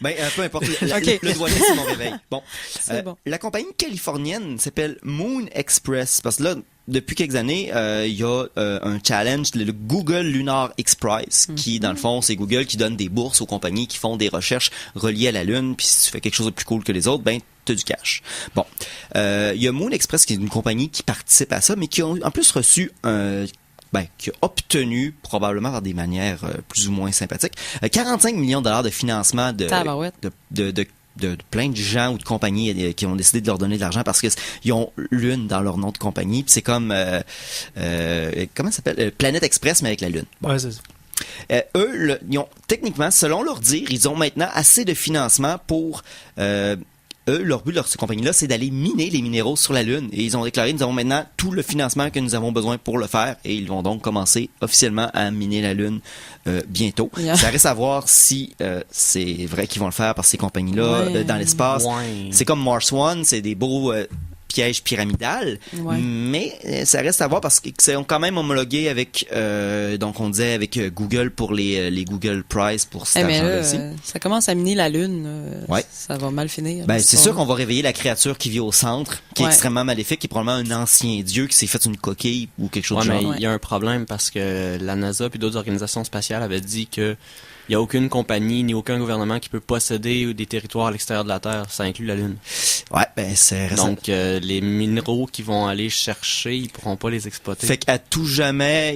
Peu importe, Ok. le douanier, c'est mon réveil. Bon. C'est bon. La compagnie californienne s'appelle Moon Express, parce que là, depuis quelques années, il y a un challenge, le Google Lunar X Prize, qui, dans le fond, c'est Google qui donne des bourses aux compagnies qui font des recherches reliées à la Lune, puis si tu fais quelque chose de plus cool que les autres, ben, t'as du cash. Bon. Il y a Moon Express, qui est une compagnie qui participe à ça, mais qui a en plus reçu qui a obtenu, probablement par des manières plus ou moins sympathiques, 45 millions de dollars de financement de plein de gens ou de compagnies qui ont décidé de leur donner de l'argent parce que ils ont Lune dans leur nom de compagnie. Puis c'est comme comment ça s'appelle? Planète Express, mais avec la Lune. Bon. Ouais, c'est ça. Ils ont techniquement, selon leur dire, ils ont maintenant assez de financement pour leur but de cette compagnie-là, c'est d'aller miner les minéraux sur la Lune. Et ils ont déclaré, nous avons maintenant tout le financement que nous avons besoin pour le faire. Et ils vont donc commencer officiellement à miner la Lune bientôt. Yeah. Ça reste à voir si c'est vrai qu'ils vont le faire par ces compagnies-là dans l'espace. Ouais. C'est comme Mars One, c'est des beaux pièges pyramidales. Ouais. Mais ça reste à voir parce qu'ils ont quand même homologué avec, donc on disait avec Google pour les Google Prize pour cet Mais argent-là là, aussi. ça commence à miner la Lune. Ouais. Ça va mal finir. Ben, c'est sûr qu'on va réveiller la créature qui vit au centre, qui est Ouais. extrêmement maléfique, qui est probablement un ancien dieu qui s'est fait une coquille ou quelque chose Ouais, de mais genre. il y a un problème parce que la NASA puis d'autres organisations spatiales avaient dit que il y a aucune compagnie ni aucun gouvernement qui peut posséder des territoires à l'extérieur de la Terre. Ça inclut la Lune. Ouais, ben c'est Donc, les minéraux qu'ils vont aller chercher, ils pourront pas les exploiter. Fait qu'à tout jamais,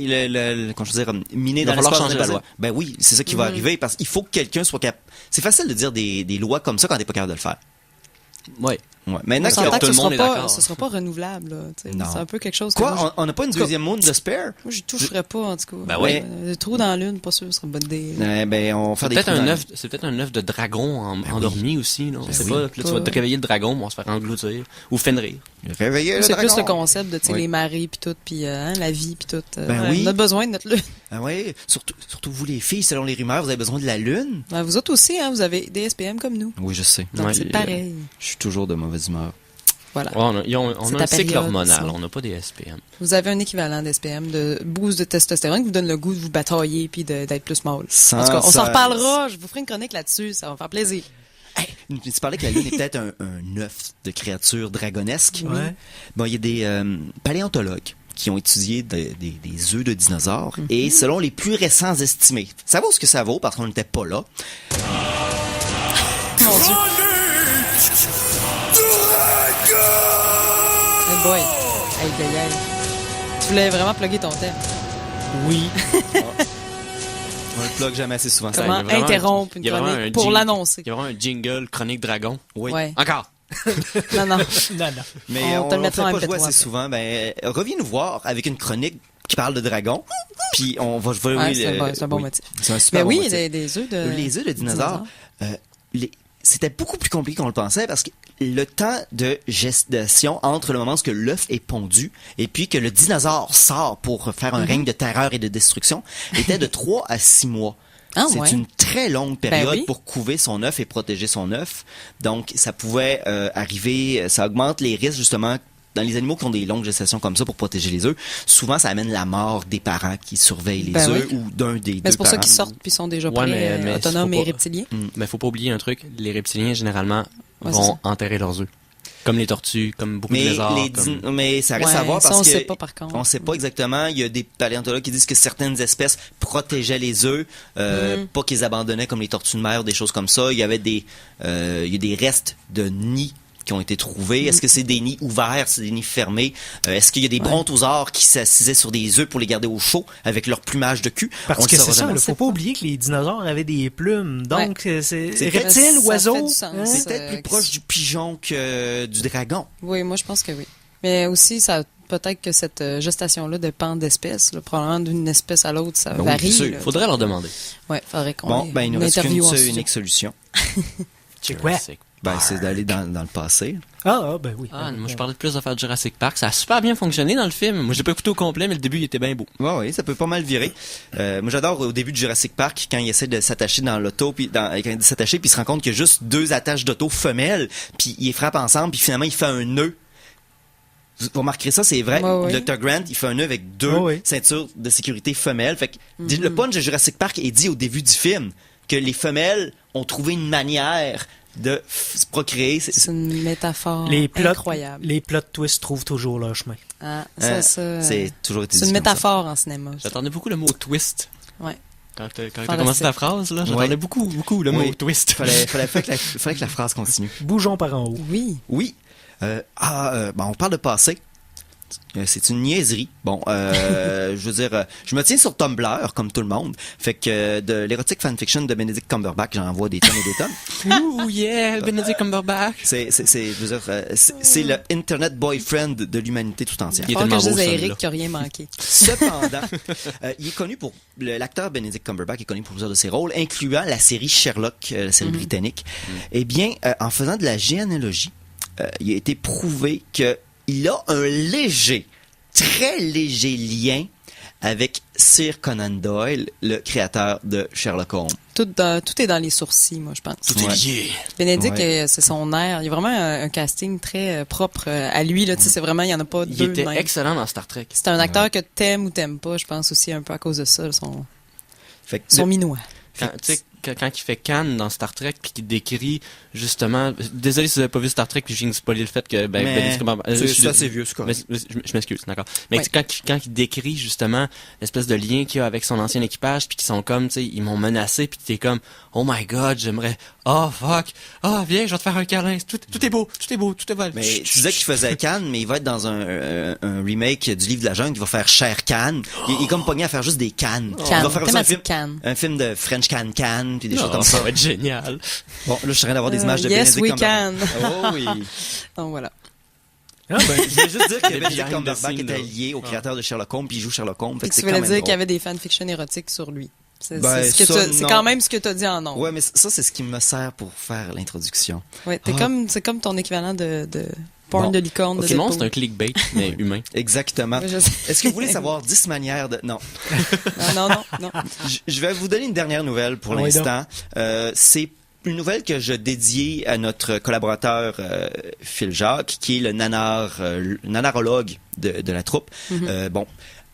quand je veux dire, miner Il dans va falloir l'espace, changer la loi. Ben oui, c'est ça qui va arriver parce qu'il faut que quelqu'un soit capable. C'est facile de dire des lois comme ça quand t'es pas capable de le faire. Ouais. Ouais. Maintenant On s'entend tout que le ce monde sera est pas, d'accord. ce sera pas renouvelable. Là, tu sais. Non. C'est un peu quelque chose que Quoi? moi, On n'a pas une deuxième moon de spare? moi, je toucherais pas, en tout cas. Ben ouais. Le trou dans la Lune, pas sûr, ce serait une bonne idée. Ben, on va faire C'est des peut-être trous un dans- œuf, c'est peut-être un œuf de dragon endormi aussi, non? C'est oui. pas, puis là, tu vas te réveiller le dragon, mais on va se faire engloutir. Ou Fenrir. Réveiller le C'est plus dragon. le concept de tu sais, Oui. les marées puis tout, puis la vie puis tout. Ben oui. On a besoin de notre Lune. Ah ouais, surtout vous les filles, selon les rumeurs, vous avez besoin de la Lune? Ben, vous autres aussi, hein, vous avez des SPM comme nous. Oui, je sais. Donc Ouais, c'est et, pareil. Je suis toujours de mauvaise humeur. Voilà. Ouais, on C'est a ta un cycle période, hormonal, ça. on n'a pas des SPM. Vous avez un équivalent d'SPM, de boost de testostérone qui vous donne le goût de vous batailler puis d'être plus mâle. Sans En tout cas, on ça- s'en reparlera. Je vous ferai une chronique là-dessus. Ça va me faire plaisir. Tu parlais que la Lune est peut-être un œuf de créatures dragonesques. Ouais. Bon, il y a des paléontologues qui ont étudié des œufs de dinosaures et selon les plus récents estimés, ça vaut ce que ça vaut parce qu'on n'était pas là. Mon Dieu. Hey boy. Aïe, aïe, aïe. Tu voulais vraiment plugger ton thème. Oui. On le plug jamais assez souvent. Comment il y a vraiment interrompre il une y a vraiment chronique un pour jing- l'annoncer. Il y a vraiment un jingle chronique dragon. Oui. Ouais. Encore! Non, non. Non, non. Mais On on te le ne fait mettra en pas MP3 jouer assez après. souvent. Ben, reviens nous voir avec une chronique qui parle de dragons. Puis on va jouer. Ouais, c'est un bon motif. C'est un super Mais bon oui, motif. des œufs de. Les œufs de dinosaures, c'était beaucoup plus compliqué qu'on le pensait parce que le temps de gestation entre le moment où l'œuf est pondu et puis que le dinosaure sort pour faire un règne de terreur et de destruction était de 3 à 6 mois. Ah, C'est ouais. une très longue période oui. pour couver son œuf et protéger son œuf. Donc, ça pouvait arriver, ça augmente les risques justement dans les animaux qui ont des longues gestations comme ça pour protéger les œufs. Souvent, ça amène la mort des parents qui surveillent les Ben œufs oui. ou d'un des Mais deux c'est pour ça parents. qu'ils sortent puis sont déjà Ouais, prêts, mais autonomes faut et pas- reptiliens. Mais faut pas oublier un truc, les reptiliens, généralement, Ouais, c'est vont ça. enterrer leurs œufs. Comme les tortues, comme beaucoup de Mais, lézards. mais ça reste Ouais, à voir ça, parce on que sait pas, par contre. on sait pas exactement. Il y a des paléontologues qui disent que certaines espèces protégeaient les œufs, pas qu'ils abandonnaient comme les tortues de mer, des choses comme ça. Il y avait il y a des restes de nids qui ont été trouvés. Est-ce que c'est des nids ouverts, c'est des nids fermés? Est-ce qu'il y a des brontosaures qui s'assisaient sur des œufs pour les garder au chaud avec leur plumage de cul? Parce que c'est ça, il faut pas oublier que les dinosaures avaient des plumes. Donc, c'est reptile, oiseau. C'est peut-être plus proche du pigeon que du dragon. Oui, moi, je pense que oui. Mais aussi, ça peut-être que cette gestation-là dépend d'espèces. Probablement d'une espèce à l'autre, ça varie. Il faudrait leur demander. Oui, faudrait qu'on il nous reste qu'une unique solution. C'est quoi? C'est d'aller dans le passé. Ben oui. Moi, je parlais plus de faire Jurassic Park. Ça a super bien fonctionné dans le film. Moi, j'ai pas écouté au complet, mais le début, il était bien beau. Oui, ça peut pas mal virer. Moi, j'adore au début de Jurassic Park, quand il essaie de s'attacher dans l'auto, puis quand il s'attacher, puis il se rend compte qu'il y a juste 2 attaches d'auto femelles, puis il les frappe ensemble, puis finalement, il fait un nœud. Vous remarquerez ça, c'est vrai. Dr. Grant, il fait un nœud avec 2 ceintures de sécurité femelles. Fait que le punch de Jurassic Park est dit au début du film que les femelles ont trouvé une manière de se procréer. C'est une métaphore incroyable. Les plot twists trouvent toujours leur chemin. C'est toujours été C'est une métaphore en cinéma. J'attendais beaucoup le mot twist. Ouais. Quand t'as commencé ta phrase, là, j'attendais beaucoup le mot twist. Fallait que la phrase continue. Bougeons par en haut. Oui. On parle de passé. C'est une niaiserie. Je veux dire, je me tiens sur Tumblr, comme tout le monde. Fait que de l'érotique fanfiction de Benedict Cumberbatch, j'en vois des tonnes et des tonnes. Ouh, yeah, Benedict Cumberbatch. C'est le Internet boyfriend de l'humanité tout entière. Il est tellement beau, Eric qui a rien manqué. Cependant, il est connu pour... L'acteur Benedict Cumberbatch est connu pour plusieurs de ses rôles, incluant la série Sherlock, la série britannique. Eh bien, en faisant de la généalogie, il a été prouvé que il a un très léger lien avec Sir Conan Doyle, le créateur de Sherlock Holmes. Tout est dans les sourcils, moi, je pense. Tout est lié. Bénédicte, c'est son air. Il y a vraiment un casting très propre à lui. Là. C'est vraiment, il n'y en a pas deux. Il était excellent dans Star Trek. C'est un acteur que t'aimes ou t'aimes pas, je pense aussi un peu à cause de ça, son minois. Quand il fait Khan dans Star Trek puis qu'il décrit justement, désolé si vous n'avez pas vu Star Trek puis je viens de spoiler le fait que c'est vieux, c'est correct. Je m'excuse, d'accord. Mais quand il décrit justement l'espèce de lien qu'il y a avec son ancien équipage puis qu'ils sont comme, tu sais, ils m'ont menacé puis t'es comme, oh my god, j'aimerais, oh fuck, viens, je vais te faire un câlin, tout est beau, tout est beau. Mais tu disais qu'il faisait Khan, mais il va être dans un remake du Livre de la Jungle, il va faire Cher Khan. Il est comme pogné à faire juste des Khan. Il va faire un film de French Khan. Puis des choses comme ça. Ça va être génial. Bon, là, je suis en train d'avoir des images de Yes, Benedict we can. Oh oui. Donc voilà. Je voulais juste dire que Benedict Cumberbatch était lié au créateur de Sherlock Holmes, puis il joue Sherlock Holmes. Tu voulais dire qu'il y avait des fanfictions érotiques sur lui. C'est quand même ce que tu as dit en nom. Ouais, mais ça, c'est ce qui me sert pour faire l'introduction. Ouais, c'est comme ton équivalent de porn de licorne. Sinon, c'est un clickbait, mais humain. Exactement. Est-ce que vous voulez savoir 10 manières de... Non. Non. Je vais vous donner une dernière nouvelle pour l'instant. C'est une nouvelle que je dédiée à notre collaborateur Phil Jacques, qui est le nanarologue de la troupe.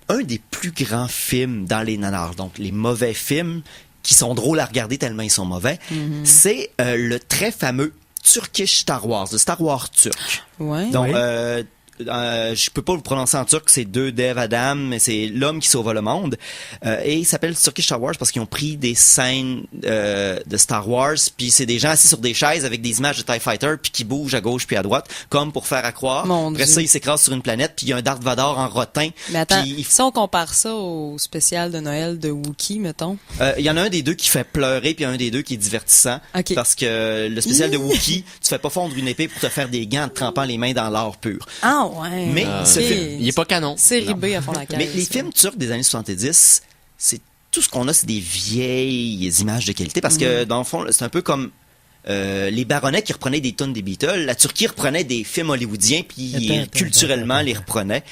Un des plus grands films dans les nanars, donc les mauvais films qui sont drôles à regarder tellement ils sont mauvais, c'est le très fameux Turkish Star Wars, le Star Wars turc. Ouais. Donc, je peux pas vous prononcer en turc, c'est deux Dev Adam, mais c'est l'homme qui sauva le monde. Et il s'appelle Turkish Star Wars parce qu'ils ont pris des scènes de Star Wars, puis c'est des gens assis sur des chaises avec des images de TIE Fighter, puis qui bougent à gauche puis à droite, comme pour faire à croire. Après ça, ils s'écrasent sur une planète, puis il y a un Darth Vader en rotin. Mais attends, si on compare ça au spécial de Noël de Wookiee, mettons. Il y en a un des deux qui fait pleurer, puis un des deux qui est divertissant. Okay. Parce que le spécial de Wookiee, tu fais pas fondre une épée pour te faire des gants en te trempant les mains dans l'or pur. Ah ouais. Mais ce film, il est pas canon. C'est ribé à fond la caisse. Mais les films turcs des années 70, c'est tout ce qu'on a, c'est des vieilles images de qualité. Parce que dans le fond, c'est un peu comme les Baronnets qui reprenaient des tonnes des Beatles. La Turquie reprenait des films hollywoodiens, puis culturellement les reprenait.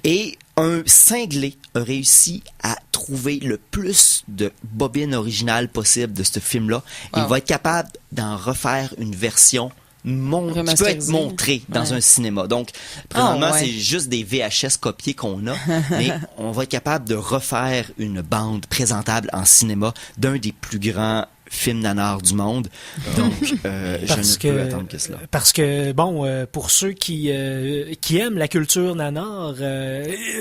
Et un cinglé a réussi à trouver le plus de bobines originales possible de ce film-là. Wow. Il va être capable d'en refaire une version qui peut être montré dans un cinéma. Donc, présentement, c'est juste des VHS copiés qu'on a, mais on va être capable de refaire une bande présentable en cinéma d'un des plus grands film nanar du monde. Donc, je ne peux attendre que cela. Parce que, bon, pour ceux qui aiment la culture nanar,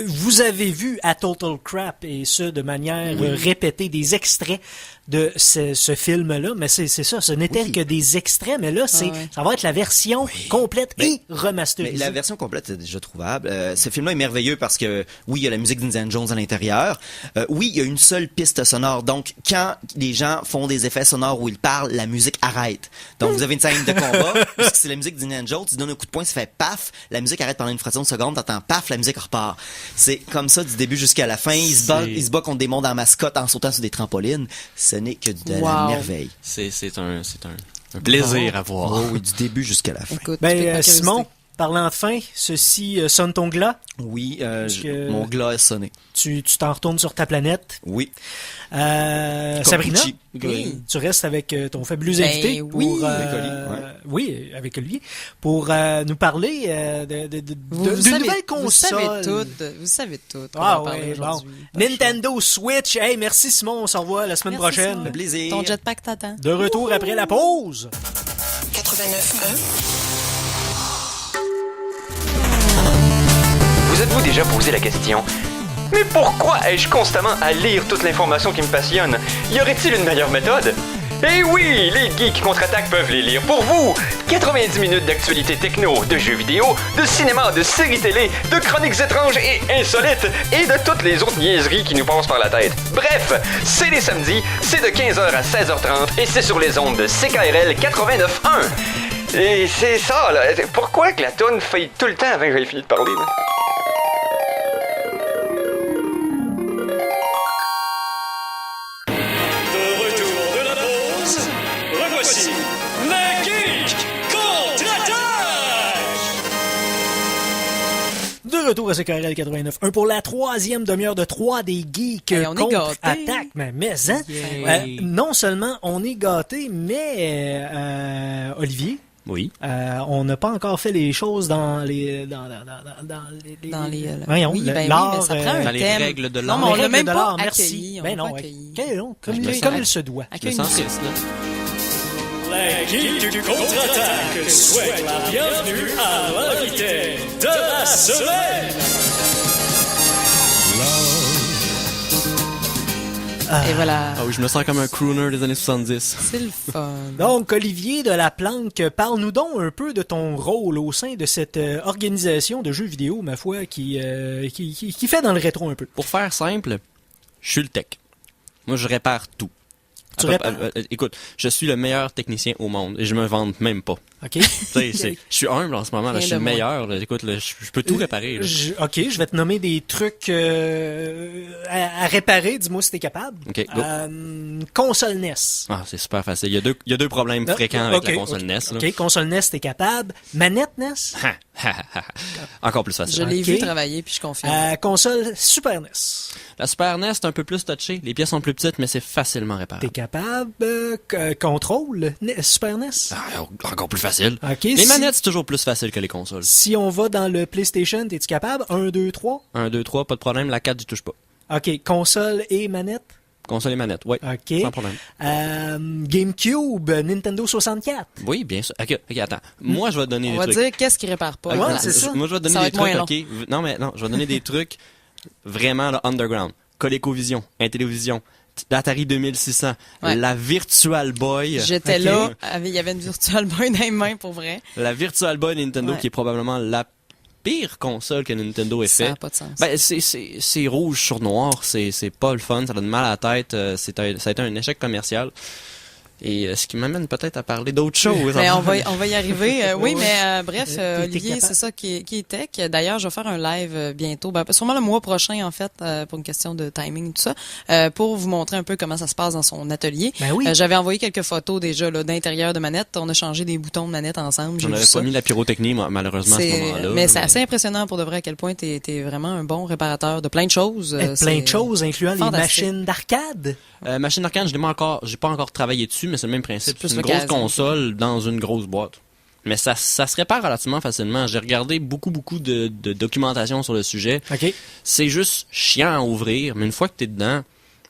vous avez vu à Total Crap, et ce, de manière répétée, des extraits de ce film-là, mais c'est ça, ce n'était que des extraits, mais là, ça va être la version complète et remasterisée. Mais la version complète est déjà trouvable. Ce film-là est merveilleux parce que, oui, il y a la musique d'Indiana Jones à l'intérieur. Oui, il y a une seule piste sonore. Donc, quand les gens font des effets sonores où ils parlent, la musique arrête. Donc, vous avez une scène de combat, puisque c'est la musique d'Indiana Jones, tu donnes un coup de poing, ça fait paf, la musique arrête pendant une fraction de seconde, t'entends paf, la musique repart. C'est comme ça du début jusqu'à la fin. Il se bat contre des mondes en mascotte en sautant sur des trampolines. Ce n'est que de la merveille. C'est un plaisir à voir. Oh, oui, du début jusqu'à la fin. Écoute, Simon, parlant de fin, ceci sonne ton glas? Oui, mon glas a sonné. Tu t'en retournes sur ta planète? Oui. Sabrina, oui. tu restes avec ton fabuleux invité pour avec Olivier, pour nous parler d'une nouvelle console. Vous savez tout. Nintendo Switch. Hey, merci Simon, on se revoit la semaine prochaine. Simon. Plaisir. Ton jetpack t'attend. De retour après la pause. 89.1. Vous êtes-vous déjà posé la question? Mais pourquoi ai-je constamment à lire toute l'information qui me passionne? Y aurait-il une meilleure méthode? Eh oui, les Geeks Contre-Attaque peuvent les lire pour vous! 90 minutes d'actualité techno, de jeux vidéo, de cinéma, de séries télé, de chroniques étranges et insolites, et de toutes les autres niaiseries qui nous passent par la tête. Bref, c'est les samedis, c'est de 15h à 16h30, et c'est sur les ondes de CKRL 89.1. Et c'est ça, là. Pourquoi que la toune faille tout le temps avant que j'aie fini de parler, là? De retour à CKRL 89.1 pour la troisième demi-heure de 3 des Geeks Contre-Attaque. Mais non seulement on est gâtés, mais Olivier, oui. On n'a pas encore fait les choses dans les voyons, mais ça prend un dans les thème. règles de l'art. Non, mais on l'a même pas merci. accueilli. Ben non, comme il se doit. Je me sens triste, là. Les Geeks Contre-Attaque souhaitent la bienvenue à l'invité de la semaine. Et voilà. Ah oui, je me sens comme un crooner des années 70. C'est le fun. Donc, Olivier de la Planque, parle-nous donc un peu de ton rôle au sein de cette organisation de jeux vidéo, ma foi, qui fait dans le rétro un peu. Pour faire simple, je suis le tech. Moi, je répare tout. Écoute, je suis le meilleur technicien au monde et je me vante même pas. OK. Je suis humble en ce moment, là, je suis le meilleur. Là. Écoute, là, je peux tout réparer. Là. OK, je vais te nommer des trucs à réparer. Dis-moi si t'es capable. OK, go. Console NES. Ah, c'est super facile. Il y a deux problèmes fréquents avec la console NES. Là. OK, console NES, t'es capable. Manette NES? Encore plus facile. Je l'ai vu travailler, puis je confirme. Console Super NES. La Super NES, c'est un peu plus touché. Les pièces sont plus petites, mais c'est facilement réparable. T'es capable? Contrôle Super NES? Encore plus facile. Okay, les manettes, c'est toujours plus facile que les consoles. Si on va dans le PlayStation, t'es-tu capable? 1, 2, 3? 1, 2, 3, pas de problème. La 4, j'y touche pas. OK, console et manette? Console et manette, oui. OK. Sans problème. GameCube, Nintendo 64. Oui, bien sûr. OK, attends. Moi, je vais te donner des trucs. On va dire qu'est-ce qui répare pas. Ouais, c'est ça. Moi, je vais te donner des trucs, OK? Non, je vais donner des trucs vraiment là, underground. ColecoVision, Intellivision, l'Atari 2600, la Virtual Boy. J'étais là, il y avait une Virtual Boy dans les mains, pour vrai. La Virtual Boy Nintendo, qui est probablement la pire console que Nintendo ait fait. Ça n'a pas de sens. Ben, c'est rouge sur noir, c'est pas le fun, ça donne mal à la tête, ça a été un échec commercial. Et ce qui m'amène peut-être à parler d'autres choses. Mais on va y arriver. Oui, mais bref, Olivier, c'est ça qui est tech. D'ailleurs, je vais faire un live bientôt, sûrement le mois prochain en fait, pour une question de timing et tout ça, pour vous montrer un peu comment ça se passe dans son atelier. Ben oui. J'avais envoyé quelques photos déjà là d'intérieur de manette. On a changé des boutons de manette ensemble. On n'avait pas mis la pyrotechnie malheureusement à ce moment-là. Mais c'est assez impressionnant pour de vrai à quel point t'es vraiment un bon réparateur de plein de choses. Plein de choses, incluant les machines d'arcade. Machine d'arcade, j'ai pas encore travaillé dessus, mais c'est le même principe. C'est une grosse console dans une grosse boîte. Mais ça se répare relativement facilement. J'ai regardé beaucoup de documentation sur le sujet. Okay. C'est juste chiant à ouvrir, mais une fois que t'es dedans,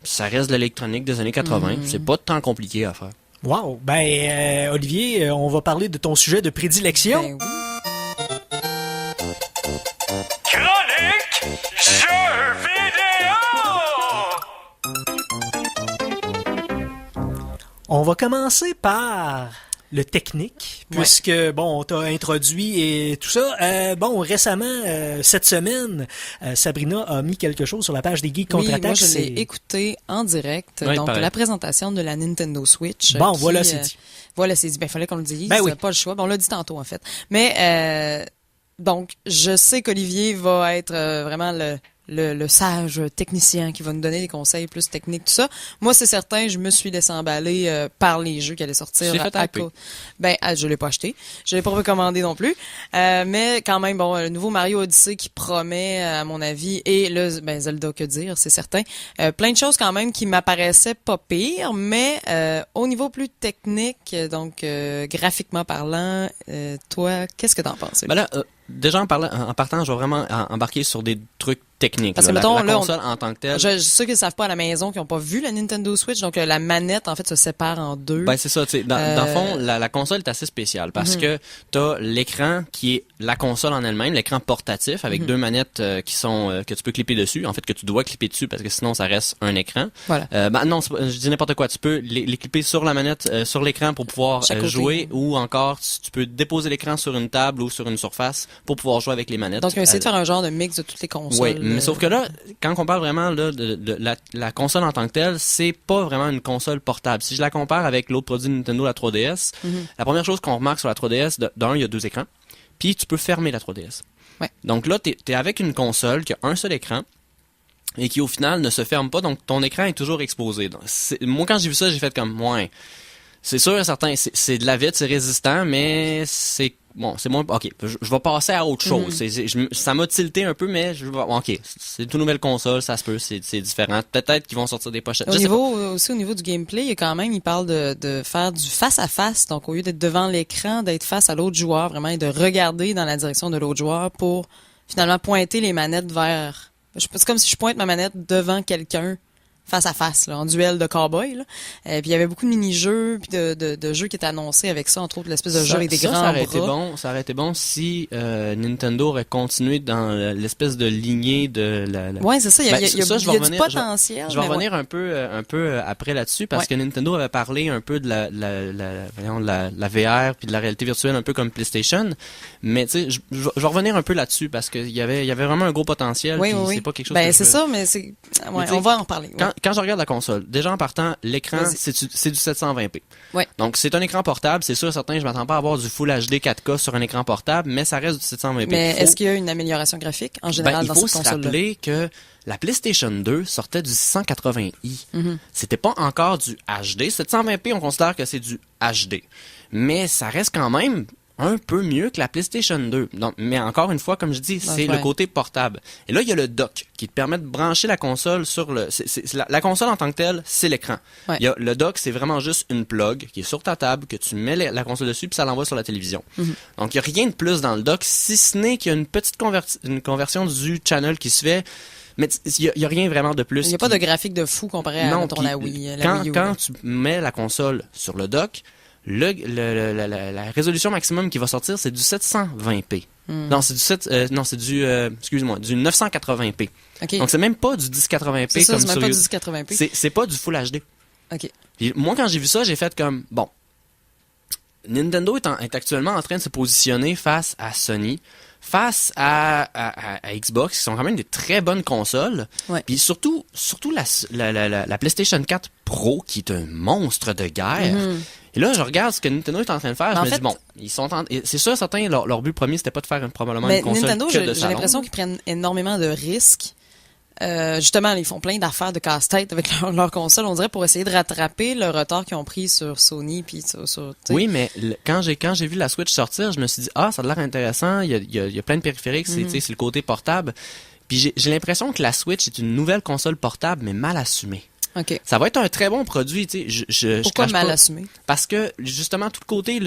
Ça reste de l'électronique des années 80. C'est pas tant compliqué à faire. Wow! Ben, Olivier, on va parler de ton sujet de prédilection. Ben oui. Chronique jeux vidéo! On va commencer par le technique, puisque, bon, on t'a introduit et tout ça. Récemment, cette semaine, Sabrina a mis quelque chose sur la page des Geeks Contre-Attaque. Moi, je l'ai écouté en direct. Oui, donc, pareil. la présentation de la Nintendo Switch. Bon, voilà, c'est dit. Voilà, c'est dit. Ben, il fallait qu'on le dise. Ben oui. Pas le choix. Bon, on l'a dit tantôt, en fait. Mais, donc, je sais qu'Olivier va être vraiment le sage technicien qui va nous donner des conseils plus techniques, tout ça. Moi, c'est certain, je me suis laissé emballer par les jeux qui allaient sortir. Je l'ai pas acheté. Je l'ai pas recommandé non plus. Mais quand même, bon, le nouveau Mario Odyssey qui promet, à mon avis, et le Zelda, que dire, c'est certain. Plein de choses quand même qui m'apparaissaient pas pires, mais au niveau plus technique, donc graphiquement parlant, toi, qu'est-ce que t'en penses? Ben là, déjà en partant, je vais vraiment embarquer sur des trucs techniques. Parce que, là. mettons, la là, console en tant que telle. Ceux qui ne savent pas à la maison, qui n'ont pas vu la Nintendo Switch, donc la manette, en fait, se sépare en deux. Ben, c'est ça, tu sais. Dans le fond, la console est assez spéciale parce que t'as l'écran qui est la console en elle-même, l'écran portatif avec deux manettes qui sont, que tu peux clipper dessus. En fait, que tu dois clipper dessus parce que sinon, ça reste un écran. Voilà. Non, je dis n'importe quoi. Tu peux les clipper sur la manette, sur l'écran pour pouvoir jouer ou encore, tu peux déposer l'écran sur une table ou sur une surface pour pouvoir jouer avec les manettes. Donc, ils ont essayé de faire un genre de mix de toutes les consoles. Oui, mais sauf que là, quand on parle vraiment là, de la console en tant que telle, c'est pas vraiment une console portable. Si je la compare avec l'autre produit de Nintendo, la 3DS, la première chose qu'on remarque sur la 3DS, d'un, il y a 2 écrans, puis tu peux fermer la 3DS. Ouais. Donc là, t'es avec une console qui a un seul écran et qui au final ne se ferme pas, donc ton écran est toujours exposé. Donc, moi, quand j'ai vu ça, j'ai fait comme, c'est sûr et certain, c'est de la vitre, c'est résistant, mais c'est moins... OK, je vais passer à autre chose. Ça m'a tilté un peu, mais OK, c'est une toute nouvelle console, ça se peut, c'est différent. Peut-être qu'ils vont sortir des pochettes. Au niveau du gameplay, il parle de faire du face-à-face. Donc, au lieu d'être devant l'écran, d'être face à l'autre joueur, vraiment, et de regarder dans la direction de l'autre joueur pour, finalement, pointer les manettes vers... C'est comme si je pointe ma manette devant quelqu'un face à face, là, en duel de cowboy. Puis il y avait beaucoup de mini-jeux puis de jeux qui étaient annoncés avec ça, entre autres l'espèce de jeu avec des grands bras. Ça aurait été bon si Nintendo aurait continué dans l'espèce de lignée de la... Ouais, c'est ça, il y a du potentiel. Je vais revenir un peu après là-dessus parce que Nintendo avait parlé un peu de la VR puis de la réalité virtuelle un peu comme PlayStation, mais tu sais, je vais revenir un peu là-dessus parce qu'il y avait vraiment un gros potentiel. Oui. C'est pas quelque chose c'est ça, mais c'est... Ouais, on va en reparler. Quand je regarde la console, déjà en partant, l'écran, c'est du 720p. Ouais. Donc, c'est un écran portable. C'est sûr, certain, je m'attends pas à avoir du Full HD 4K sur un écran portable, mais ça reste du 720p. Mais est-ce qu'il y a une amélioration graphique, en général, dans cette console-là? Il faut se rappeler que la PlayStation 2 sortait du 680i. C'était pas encore du HD. 720p, on considère que c'est du HD. Mais ça reste quand même un peu mieux que la PlayStation 2. Donc, mais encore une fois, comme je dis, c'est le côté portable. Et là, il y a le dock qui te permet de brancher la console sur le... La console en tant que telle, c'est l'écran. Ouais. Il y a le dock, c'est vraiment juste une plug qui est sur ta table, que tu mets la console dessus, puis ça l'envoie sur la télévision. Donc, il n'y a rien de plus dans le dock, si ce n'est qu'il y a une petite conversion du channel qui se fait. Mais il y a rien vraiment de plus. Il n'y a pas de graphique de fou comparé à la Wii U. Quand tu mets la console sur le dock, la résolution maximum qui va sortir, c'est du 720p. Non, c'est du 980p. Okay. Donc, c'est même pas du 1080p c'est ça, comme c'est sur même pas du 1080p. C'est pas du Full HD. OK. Puis moi, quand j'ai vu ça, j'ai fait comme, bon, Nintendo est actuellement en train de se positionner face à Sony, face à Xbox, qui sont quand même des très bonnes consoles. Ouais. Puis surtout la PlayStation 4 Pro, qui est un monstre de guerre. Et là, je regarde ce que Nintendo est en train de faire. Je me dis, bon, ils sont c'est sûr, certains, leur but premier, c'était pas de faire probablement une console Nintendo, que de salon. J'ai l'impression qu'ils prennent énormément de risques. Justement, ils font plein d'affaires de casse-tête avec leur console, on dirait, pour essayer de rattraper le retard qu'ils ont pris sur Sony. Puis sur oui, mais quand j'ai vu la Switch sortir, je me suis dit, ça a l'air intéressant, il y a plein de périphériques, c'est le côté portable. Puis j'ai l'impression que la Switch est une nouvelle console portable, mais mal assumée. Okay. Ça va être un très bon produit, tu sais. Pourquoi mal assumé? Parce que, justement, tout le côté,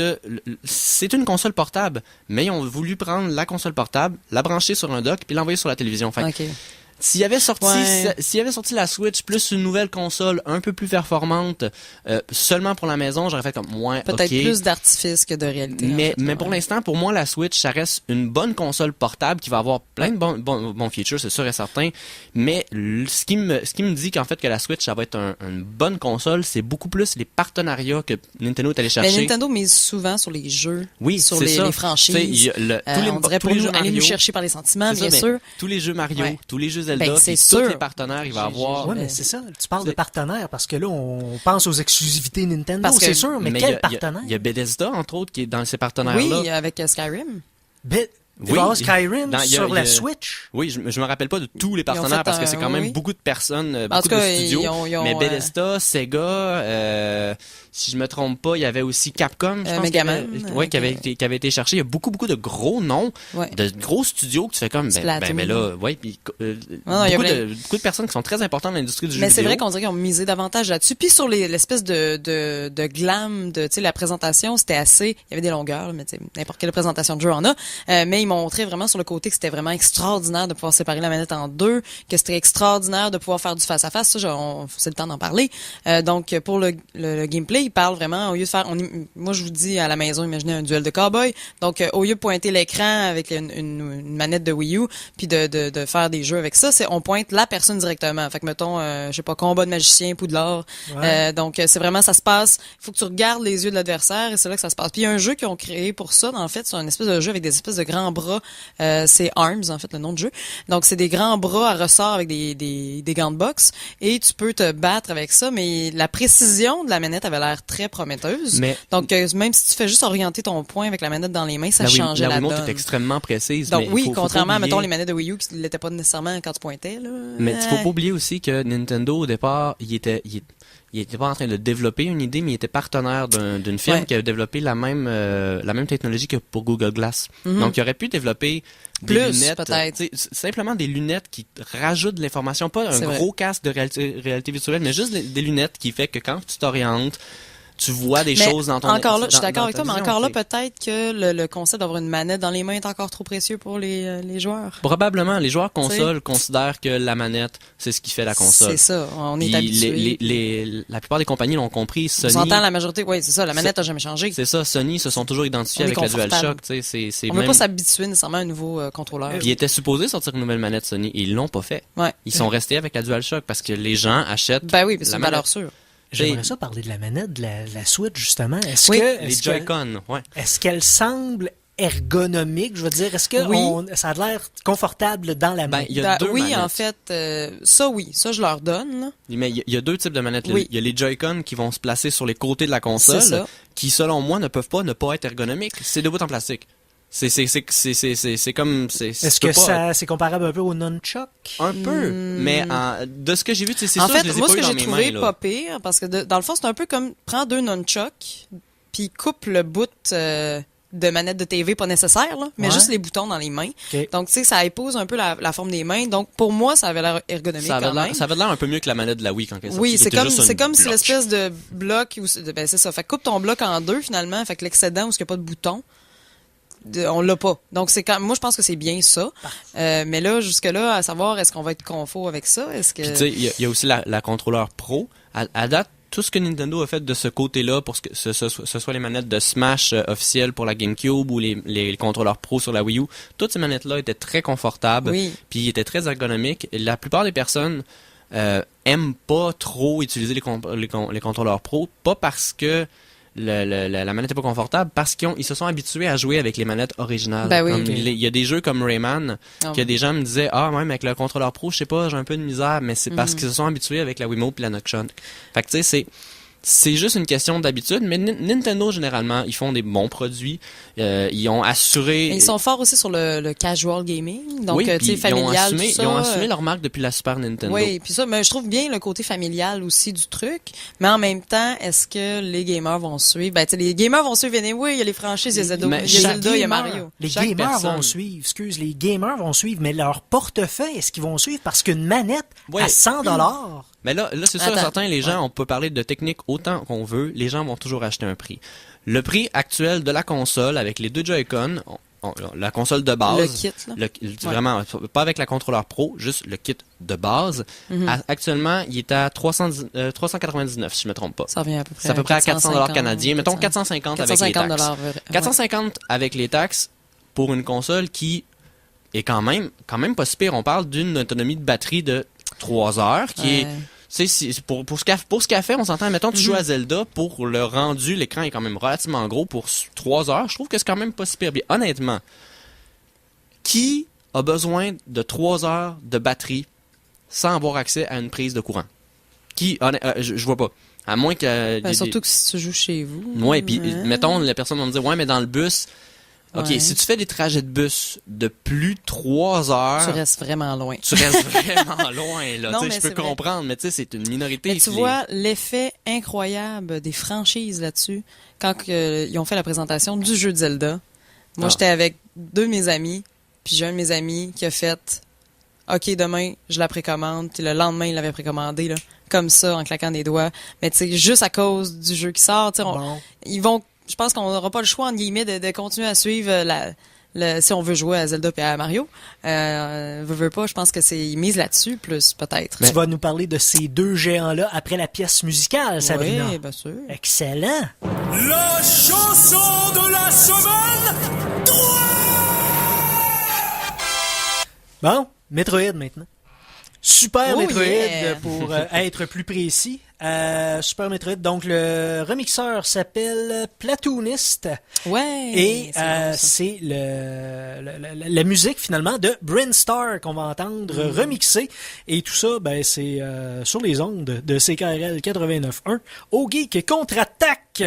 c'est une console portable, mais ils ont voulu prendre la console portable, la brancher sur un dock, puis l'envoyer sur la télévision. Fait, tu S'il y avait sorti, Ouais. s'il y avait sorti la Switch plus une nouvelle console un peu plus performante, seulement pour la maison, j'aurais fait comme moins. Peut-être ok. plus d'artifice que de réalité. en fait, Mais là, pour ouais. l'instant, pour moi, la Switch, ça reste une bonne console portable qui va avoir plein de bons features, c'est sûr et certain. Mais ce qui me dit qu'en fait que la Switch, ça va être une bonne console, c'est beaucoup plus les partenariats que Nintendo est allé Mais chercher. Nintendo mise souvent sur les jeux, Oui, sur c'est ça. les Tu sais, il franchises. y a On dirait tous pour les nous, jeux aller nous Mario. chercher par les sentiments, C'est ça, bien mais sûr. tous les jeux Mario, Ouais. tous les jeux Zelda, Ben, c'est puis sûr. tous les partenaires, il va avoir. Ouais, mais c'est ça. Tu parles de partenaires parce que là, on pense aux exclusivités Nintendo, Parce que- c'est sûr, mais il y quel a- partenaire? Il y a Bethesda, entre autres, qui est dans ces partenaires-là. Oui, avec Skyrim. Il va y avoir Skyrim Dans- il y a- sur il y la a- Switch. Oui, je me rappelle pas de tous les Ils ont partenaires fait parce que c'est quand même oui. beaucoup de personnes, En beaucoup tout de cas, studios. ils ont, mais Bethesda, Sega, si je me trompe pas, il y avait aussi Capcom, je pense Megaman, qui avait été cherché. Il y a beaucoup de gros noms, Ouais. de gros studios que tu fais comme Splatoon. là, ouais, puis Non, il y a beaucoup de personnes qui sont très importantes dans l'industrie du jeu Mais vidéo. c'est vrai qu'on dirait qu'ils ont misé davantage là-dessus. Puis sur l'espèce de glam, de, tu sais, la présentation, c'était assez, il y avait des longueurs, mais tu sais, n'importe quelle présentation de jeu en a. Mais ils montraient vraiment sur le côté que c'était vraiment extraordinaire de pouvoir séparer la manette en deux, que c'était extraordinaire de pouvoir faire du face-à-face. Ça, c'est le temps d'en parler. Donc, pour le gameplay, ils parlent vraiment, au lieu de faire, moi, je vous dis à la maison, imaginez un duel de cow-boy. Donc, au lieu de pointer l'écran avec une manette de Wii U, puis de faire des jeux avec ça, on pointe la personne directement. Fait que, mettons, je sais pas, combat de magicien, Poudlard. Ouais. Donc, c'est vraiment, ça se passe, il faut que tu regardes les yeux de l'adversaire et c'est là que ça se passe. Puis il y a un jeu qu'ils ont créé pour ça, en fait, c'est un espèce de jeu avec des espèces de grands bras. C'est Arms, en fait, le nom de jeu. Donc, c'est des grands bras à ressort avec des gants de boxe et tu peux te battre avec ça, mais la précision de la manette avait l'air très prometteuse. Mais- Donc, même si tu fais juste orienter ton poing avec la manette dans les mains, ça la changeait la Wiimote donne. est extrêmement précise. Donc mais oui, faut contrairement pas à, mettons, oublier- les manettes de Wii U qui ne l'étaient pas nécessairement quand tu pointais, là. Mais il faut pas oublier aussi que Nintendo, au départ, il était pas en train de développer une idée, mais il était partenaire d'une firme Ouais. qui a développé la même technologie que pour Google Glass. Mhm. Donc, il aurait pu développer des Plus, lunettes, peut-être. tu sais, simplement des lunettes qui rajoutent de l'information, pas un C'est gros casque de réalité virtuelle, mais juste des lunettes qui fait que quand tu t'orientes, tu vois des Mais choses dans ton encore là, je suis dans- d'accord dans avec ta toi, mais vision, encore là, tu sais. peut-être que le concept d'avoir une manette dans les mains est encore trop précieux pour les joueurs. Probablement, les joueurs console considèrent que la manette, c'est ce qui fait la console. C'est ça, on est Puis habitué. la plupart des compagnies l'ont compris. On Sony, s'entend la majorité, oui, c'est ça, la manette n'a jamais changé. c'est ça, Sony se sont toujours identifiés On est avec la confortable. DualShock. Tu sais, c'est On ne même... veut pas s'habituer nécessairement à un nouveau contrôleur. Puis ils étaient supposés sortir une nouvelle manette Sony et ils l'ont pas fait. Ouais. Ils sont restés avec la DualShock parce que les gens achètent Ben oui, puis c'est la une manette. valeur sûre. J'aimerais ça parler de la manette de la Switch, justement. Est-ce Oui. que... Les est-ce que- Joy-Con, ouais. Est-ce qu'elle semble ergonomique? Je veux dire, est-ce que Oui. ça a l'air confortable dans la main? Ben, il y a deux oui, manettes. en fait, ça je leur donne. Là. Mais il y a deux types de manettes. Oui. Il y a les Joy-Con qui vont se placer sur les côtés de la C'est console, ça. qui selon moi ne peuvent pas ne pas être ergonomiques. C'est des bouts en plastique. C'est comme Est-ce que c'est comparable un peu au nunchuck? un peu, mais de ce que j'ai vu, c'est En sûr, fait, je les ai moi, pas ce eu que dans j'ai mes trouvé mains, pas là. pire, parce que dans le fond, c'est un peu comme prends deux nunchucks, puis coupe le bout de manette de TV pas nécessaire, là, mais Ouais. juste les boutons dans les mains. Ok. Donc, tu sais, ça épouse un peu la forme des mains. Donc, pour moi, ça avait l'air ergonomique Ça quand avait même. l'air, ça avait l'air un peu mieux que la manette de la Wii quand elle est sortie, Oui, qui c'est était comme juste une si bloc. l'espèce de bloc ben c'est ça. Fait que coupe ton bloc en deux finalement, fait que l'excédent où il n'y a pas de bouton, on l'a pas. Donc moi je pense que c'est bien ça. Mais là jusque là à savoir est-ce qu'on va être confort avec ça, est-ce que Puis tu sais, il y a aussi la contrôleur Pro. À date, tout ce que Nintendo a fait de ce côté-là, pour que ce soit les manettes de Smash officielles pour la GameCube ou les contrôleurs Pro sur la Wii U, toutes ces manettes-là étaient très confortables, Oui. puis étaient très ergonomiques. Et la plupart des personnes aiment pas trop utiliser les contrôleurs Pro, pas parce que la manette est pas confortable, parce qu'ils se sont habitués à jouer avec les manettes originales. Ben oui. Comme Ok. il y a des jeux comme Rayman, Ah que des gens me disaient, même avec le contrôleur Pro, je sais pas, j'ai un peu de misère, mais c'est parce Mhm. qu'ils se sont habitués avec la Wiimote et la Nunchuk. Fait que tu sais, c'est juste une question d'habitude, mais Nintendo, généralement, ils font des bons produits. Ils ont assuré... Mais ils sont forts aussi sur le casual gaming, donc oui, tu sais puis familial tout ça. ils ont assumé leur marque depuis la Super Nintendo. Oui, puis ça, mais je trouve bien le côté familial aussi du truc. Mais en même temps, est-ce que les gamers vont suivre? Ben, tu sais, les gamers vont suivre. Oui, il y a les franchises, il y a Zelda, Mais il y a chaque Zelda, il y a gamer, Mario. Les Chaque gamers personne. vont suivre, les gamers vont suivre, mais leur portefeuille, est-ce qu'ils vont suivre? Parce qu'une manette Ouais. à 100$, Mais là c'est sûr et Attends. certain, les gens, on peut parler de technique autant qu'on veut, les gens vont toujours acheter un prix. Le prix actuel de la console, avec les deux Joy-Con, la console de base. Le kit, là. Vraiment, pas avec la contrôleur pro, juste le kit de base. Actuellement, il est à 399, si je me trompe pas. Ça revient à peu près. C'est à peu près à 400$ canadiens. Mettons 450 avec les taxes. 450 avec les taxes pour une console qui est quand même pas si pire. On parle d'une autonomie de batterie de 3 heures, qui est... Pour ce qu'elle fait, on s'entend, mettons, tu joues à Zelda, pour le rendu, l'écran est quand même relativement gros pour 3 heures. Je trouve que c'est quand même pas si pire. Bien, honnêtement, qui a besoin de 3 heures de batterie sans avoir accès à une prise de courant? Je vois pas. À moins que... surtout que si tu joues chez vous. Ouais, puis mettons, la personne va me dire, ouais, mais dans le bus... OK, si tu fais des trajets de bus de plus de 3 heures... Tu restes vraiment loin. Là. Non, je peux comprendre, mais tu sais, c'est une minorité. Mais tu vois l'effet incroyable des franchises là-dessus. Quand ils ont fait la présentation du jeu de Zelda, moi, j'étais avec 2 de mes amis, puis j'ai un de mes amis qui a fait « OK, demain, je la précommande », puis le lendemain, il l'avait précommandé, là, comme ça, en claquant des doigts. Mais tu sais, juste à cause du jeu qui sort, ils vont... Je pense qu'on n'aura pas le choix, entre guillemets, de continuer à suivre si on veut jouer à Zelda et à Mario. Veux pas, je pense que ils misent là-dessus, plus, peut-être. Tu vas nous parler de ces 2 géants-là après la pièce musicale, Sabrina. Oui, bien sûr. Excellent. La chanson de la semaine 3! Bon, Metroid maintenant. Super Metroid, yeah. pour être plus précis. Super Metroid, donc le remixeur s'appelle Platoonist. Ouais. Et c'est la musique finalement de Brinstar qu'on va entendre remixer. Et tout ça, c'est sur les ondes de CKRL 89.1 au Geek Contre-Attaque.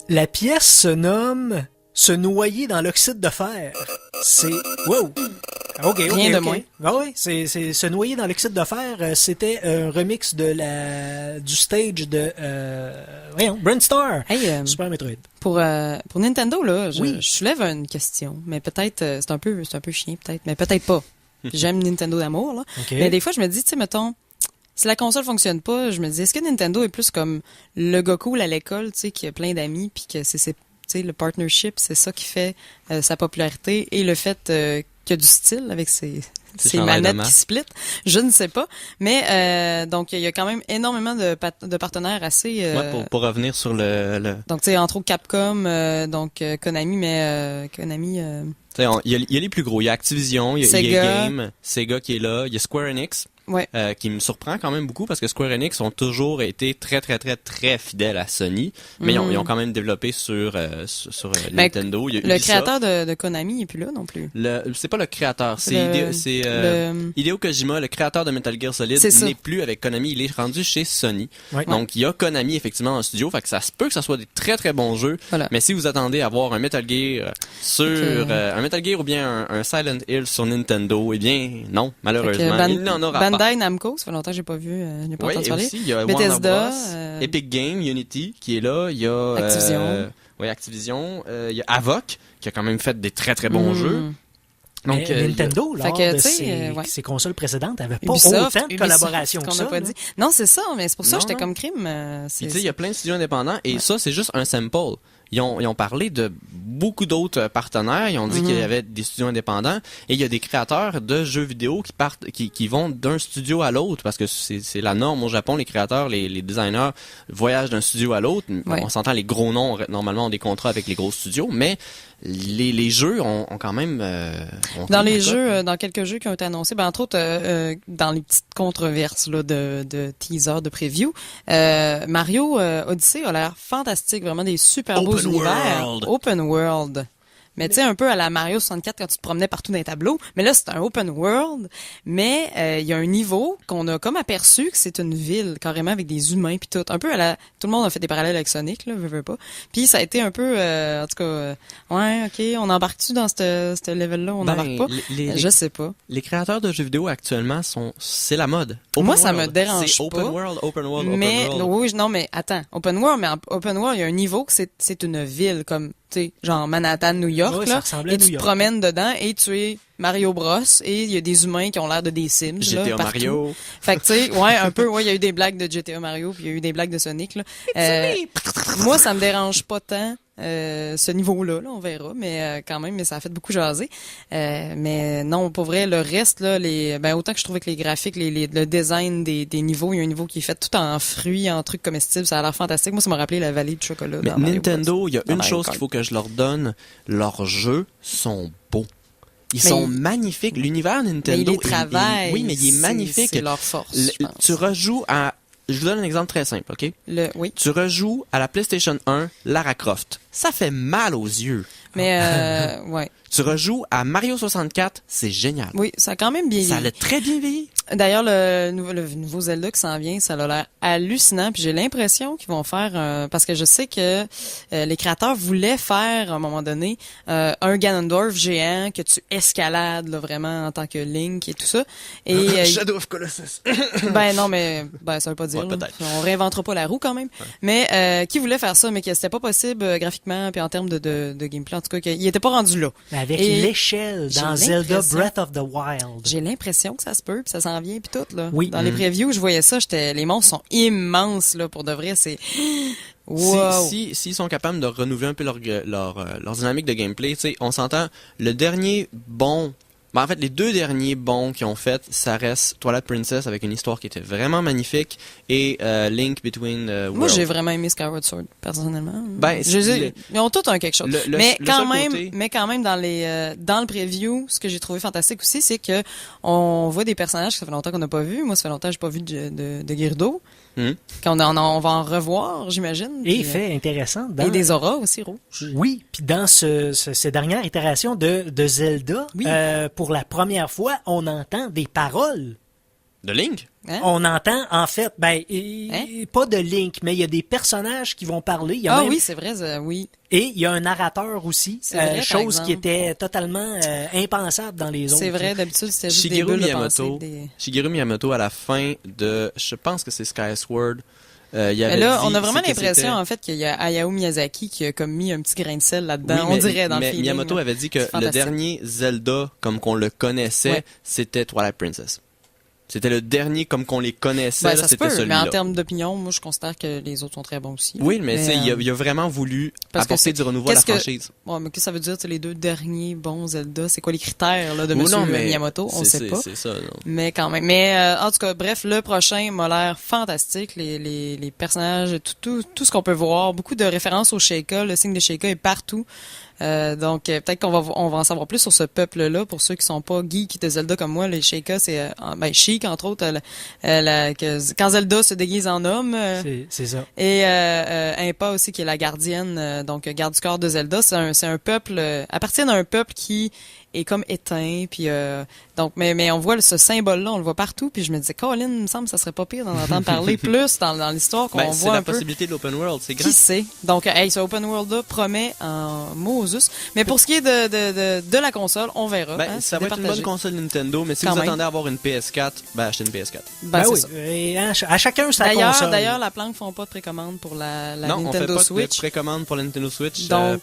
La pièce se nomme Se noyer dans l'oxyde de fer. C'est... Wow! OK. Rien de moins. Ah oui, c'est Se noyer dans l'oxyde de fer. C'était un remix du stage de... Brainstar. Hey, Super Metroid. Pour Nintendo, là, Oui. je soulève une question, mais peut-être, c'est un peu chien, peut-être, mais peut-être pas. J'aime Nintendo d'amour, là. OK. Mais des fois, je me dis, tu sais, mettons, si la console fonctionne pas, je me dis, est-ce que Nintendo est plus comme le gars cool à l'école, tu sais, qui a plein d'amis, puis que c'est tu sais, le partnership, c'est ça qui fait sa popularité et le fait qu'il y a du style avec ses manettes qui split. Je ne sais pas. Mais donc, il y a quand même énormément de partenaires assez... Pour revenir sur le... Donc, tu sais, entre autres Capcom, Konami, mais Konami... Il y a les plus gros. Il y a Activision, il y a Sega. EA Game, Sega qui est là, il y a Square Enix. Ouais. Qui me surprend quand même beaucoup parce que Square Enix ont toujours été très très très très fidèles à Sony, mais ils ont quand même développé sur Nintendo. Il y a le Ubisoft. créateur de Konami n'est plus là non plus. C'est pas le créateur, c'est le- Hideo Kojima, le créateur de Metal Gear Solid, C'est ça. n'est plus avec Konami, il est rendu chez Sony. Ouais. Donc il y a Konami effectivement en studio, fait que ça se peut que ça soit des très très bons jeux, Voilà. mais si vous attendez à voir un Metal Gear un Metal Gear ou bien un Silent Hill sur Nintendo, eh bien non, malheureusement, il n'en aura pas. Bandai Namco, ça fait longtemps que j'ai pas vu, j'ai pas Oui, entendu et parler. aussi, il y a Bethesda, Warner Bros, Epic Games, Unity qui est là, il y a Activision, il y a Avoc qui a quand même fait des très très bons jeux. Donc Mais Nintendo, Fait lors que, de tu sais, ses consoles précédentes, n'avait pas Ubisoft, autant de collaborations qu'on que n'a ça. pas là. dit. Non, c'est ça, mais c'est pour ça que Non, j'étais non. comme crime. Puis, tu sais, il y a plein de studios indépendants et ça, c'est juste un sample. Ils ont parlé de beaucoup d'autres partenaires. Ils ont dit qu'il y avait des studios indépendants et il y a des créateurs de jeux vidéo qui vont d'un studio à l'autre parce que c'est la norme au Japon. Les créateurs, les designers voyagent d'un studio à l'autre. Ouais. On s'entend, les gros noms normalement ont des contrats avec les gros studios, mais les jeux ont quand même Dans les jeux, dans quelques jeux qui ont été annoncés, entre autres dans les petites controverses là, de teaser, de preview, Mario Odyssey a l'air fantastique, vraiment des super beaux univers. Open world. Mais tu sais, un peu à la Mario 64 quand tu te promenais partout dans les tableaux. Mais là, c'est un open world. Mais il y a un niveau qu'on a comme aperçu que c'est une ville, carrément avec des humains puis tout. Un peu à la... Tout le monde a fait des parallèles avec Sonic, là, veux pas. Puis ça a été un peu... en tout cas, ouais, OK, on embarque-tu dans ce level-là? On n'embarque pas? Je sais pas. Les créateurs de jeux vidéo actuellement c'est la mode. Moi, ça me dérange c'est pas. Open world, Mais, open world. oui, non, mais attends. Open world, mais en open world, il y a un niveau que c'est une ville, comme, tu sais, genre Manhattan, New York, Ouais, ça là. ressemblait à Et tu New te York. promènes dedans et tu es Mario Bros. Et il y a des humains qui ont l'air de des Sims, là, GTA partout. Mario. Fait que, tu sais, ouais, un peu, ouais, il y a eu des blagues de GTA Mario puis il y a eu des blagues de Sonic, là. Moi, ça me dérange pas tant. Ce niveau-là, là, on verra, mais quand même, mais ça a fait beaucoup jaser. Mais non, pour vrai, le reste, là, autant que je trouvais que les graphiques, le design des niveaux, il y a un niveau qui est fait tout en fruits, en trucs comestibles, ça a l'air fantastique. Moi, ça m'a rappelé la vallée du chocolat. Mais dans Mario Nintendo, Bros. il y a Dans une Mario chose Kart. qu'il faut que je leur donne, leurs jeux sont beaux. Ils Mais sont magnifiques. L'univers Mais Nintendo, ils les travaillent. oui, mais il est magnifique. C'est leur force, je pense. Tu rejoues à... Je vous donne un exemple très simple, OK? Oui. Tu rejoues à la PlayStation 1 Lara Croft. Ça fait mal aux yeux. Mais, ouais. Tu rejoues à Mario 64, c'est génial. Oui, ça a quand même bien Ça l'a très bien vieilli. D'ailleurs, le nouveau Zelda qui s'en vient, ça a l'air hallucinant. Puis j'ai l'impression qu'ils vont faire... parce que je sais que les créateurs voulaient faire, à un moment donné, un Ganondorf géant que tu escalades là, vraiment en tant que Link et tout ça. Et Shadow of Colossus. ben non, mais ça veut pas dire. Ouais, là. peut-être. On réinventera pas la roue quand même. Ouais. Mais qui voulait faire ça, mais que c'était pas possible graphiquement puis en termes de gameplay. En tout cas, qu'il était pas rendu là. Mais avec Et l'échelle dans j'ai Zelda l'impression- Breath of the Wild. J'ai l'impression que ça se peut, puis ça s'en vient, puis tout là. Oui. Dans les previews, je voyais ça, les monstres sont immenses là pour de vrai, c'est wow. S'ils sont capables de renouveler un peu leur dynamique de gameplay, tu sais, on s'entend, le dernier bon... Ben, en fait, les deux derniers bons qu'ils ont fait, ça reste Twilight Princess avec une histoire qui était vraiment magnifique et Link Between Worlds. Moi, j'ai vraiment aimé Skyward Sword, personnellement. Ben, ils ont tous un quelque chose. Mais le quand seul même, côté- dans le preview, ce que j'ai trouvé fantastique aussi, c'est que on voit des personnages que ça fait longtemps qu'on n'a pas vu. Moi, ça fait longtemps que j'ai pas vu de Gerudo. Quand on va en revoir, j'imagine. Et Puis, fait intéressant. et des auras aussi rouges. Oui, puis dans ces dernières itérations de Zelda, pour la première fois, on entend des paroles De Link? Hein? On entend, en fait, pas de Link, mais il y a des personnages qui vont parler. Il y a même- oui, c'est vrai, oui. Et il y a un narrateur aussi, C'est vrai, par chose exemple. qui était totalement impensable dans les autres. C'est vrai, d'habitude, c'était juste des Shigeru bulles de Miyamoto. pensée, Shigeru Miyamoto, à la fin de, je pense que c'est Skyward Sword, il avait Mais là, dit on a vraiment que l'impression, c'était- en fait, qu'il y a Hayao Miyazaki qui a comme mis un petit grain de sel là-dedans, Oui, on mais- dirait, dans le mais feeling. Miyamoto là. avait dit que C'est le fantastique. dernier Zelda, comme qu'on le connaissait, Ouais. c'était Twilight Princess. C'était le dernier comme qu'on les connaissait, Ben, là, ça se c'était peut, mais celui-là. en termes d'opinion, moi, je considère que les autres sont très bons aussi. Oui, mais tu sais, euh, il a vraiment voulu parce que apporter c'est- du renouveau à la qu'est-ce que- franchise. Ouais, mais qu'est-ce que ça veut dire, tu sais, les deux derniers bons Zelda? C'est quoi les critères là, de Ou Monsieur non, mais Miyamoto? On c'est- sait pas. C'est ça, non. Mais quand même. Mais en tout cas, bref, le prochain m'a l'air fantastique. Les personnages, tout ce qu'on peut voir. Beaucoup de références au Sheikah. Le signe de Sheikah est partout. Donc peut-être qu'on va en savoir plus sur ce peuple-là. Pour ceux qui sont pas geeks de Zelda comme moi, les Sheikah, c'est Sheik, entre autres, quand Zelda se déguise en homme. C'est ça. Et Impa aussi, qui est la gardienne, donc garde du corps de Zelda. C'est un peuple, appartient à un peuple qui est comme éteint, puis donc mais on voit ce symbole-là, on le voit partout, puis je me disais, Colin, il me semble que ça serait pas pire d'en entendre parler plus dans l'histoire, qu'on Ben, c'est voit la un peu. possibilité de l'open world, c'est grand. Qui sait? Donc, ce open world-là promet en Moses. Mais pour ce qui est de la console, on verra. Ben, hein, ça va être une départagé. bonne console Nintendo, mais si Quand vous même. attendez à avoir une PS4, ben achetez une PS4. Ben, c'est oui. ça. Et à chacun sa console. D'ailleurs, la planque font pas de précommande pour la Non, on fait Nintendo pas Switch. de précommande pour la Nintendo Switch Donc-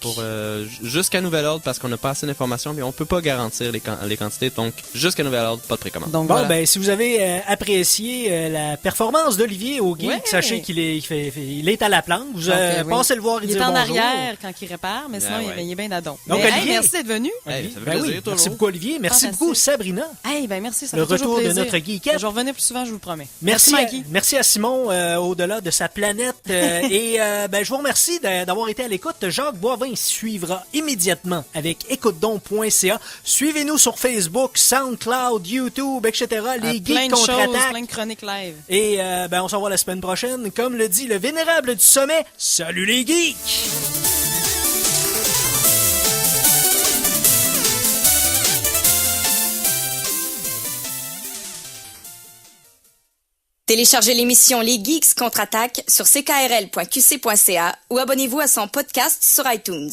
jusqu'à nouvel ordre parce qu'on n'a pas assez d'informations mais on peut pas garantir les quantités. Donc, jusqu'à nouvel ordre, pas de précommande. Donc, Bon, voilà. ben, si vous avez apprécié la performance d'Olivier au geek, Ouais. sachez qu'il est, il est à la planque. Vous Donc, oui. passez le voir et Il est dire en bonjour. arrière quand il répare, mais sinon, ouais. il est bien d'adon. Donc, Mais, hey, Olivier- merci d'être venu. Hey, ça fait Ben plaisir, oui, toujours. merci beaucoup Olivier. Merci Fantastique. beaucoup Sabrina. Hey, ben merci, ça Le fait toujours retour de plaisir. notre geekette. Je vais revenir plus souvent, je vous le promets. Merci, Mikey. merci à Simon au-delà de sa planète. Et ben, je vous remercie d'avoir été à l'écoute. Jacques Boivin suivra immédiatement avec écoutedon.ca. Suivez-nous sur Facebook, SoundCloud, YouTube, etc. Les Plein geeks de choses, contre-attaque. plein de chroniques live. Et ben, on se revoit la semaine prochaine. Comme le dit le vénérable du sommet, salut les geeks! Téléchargez l'émission Les Geeks contre-attaque sur ckrl.qc.ca ou abonnez-vous à son podcast sur iTunes.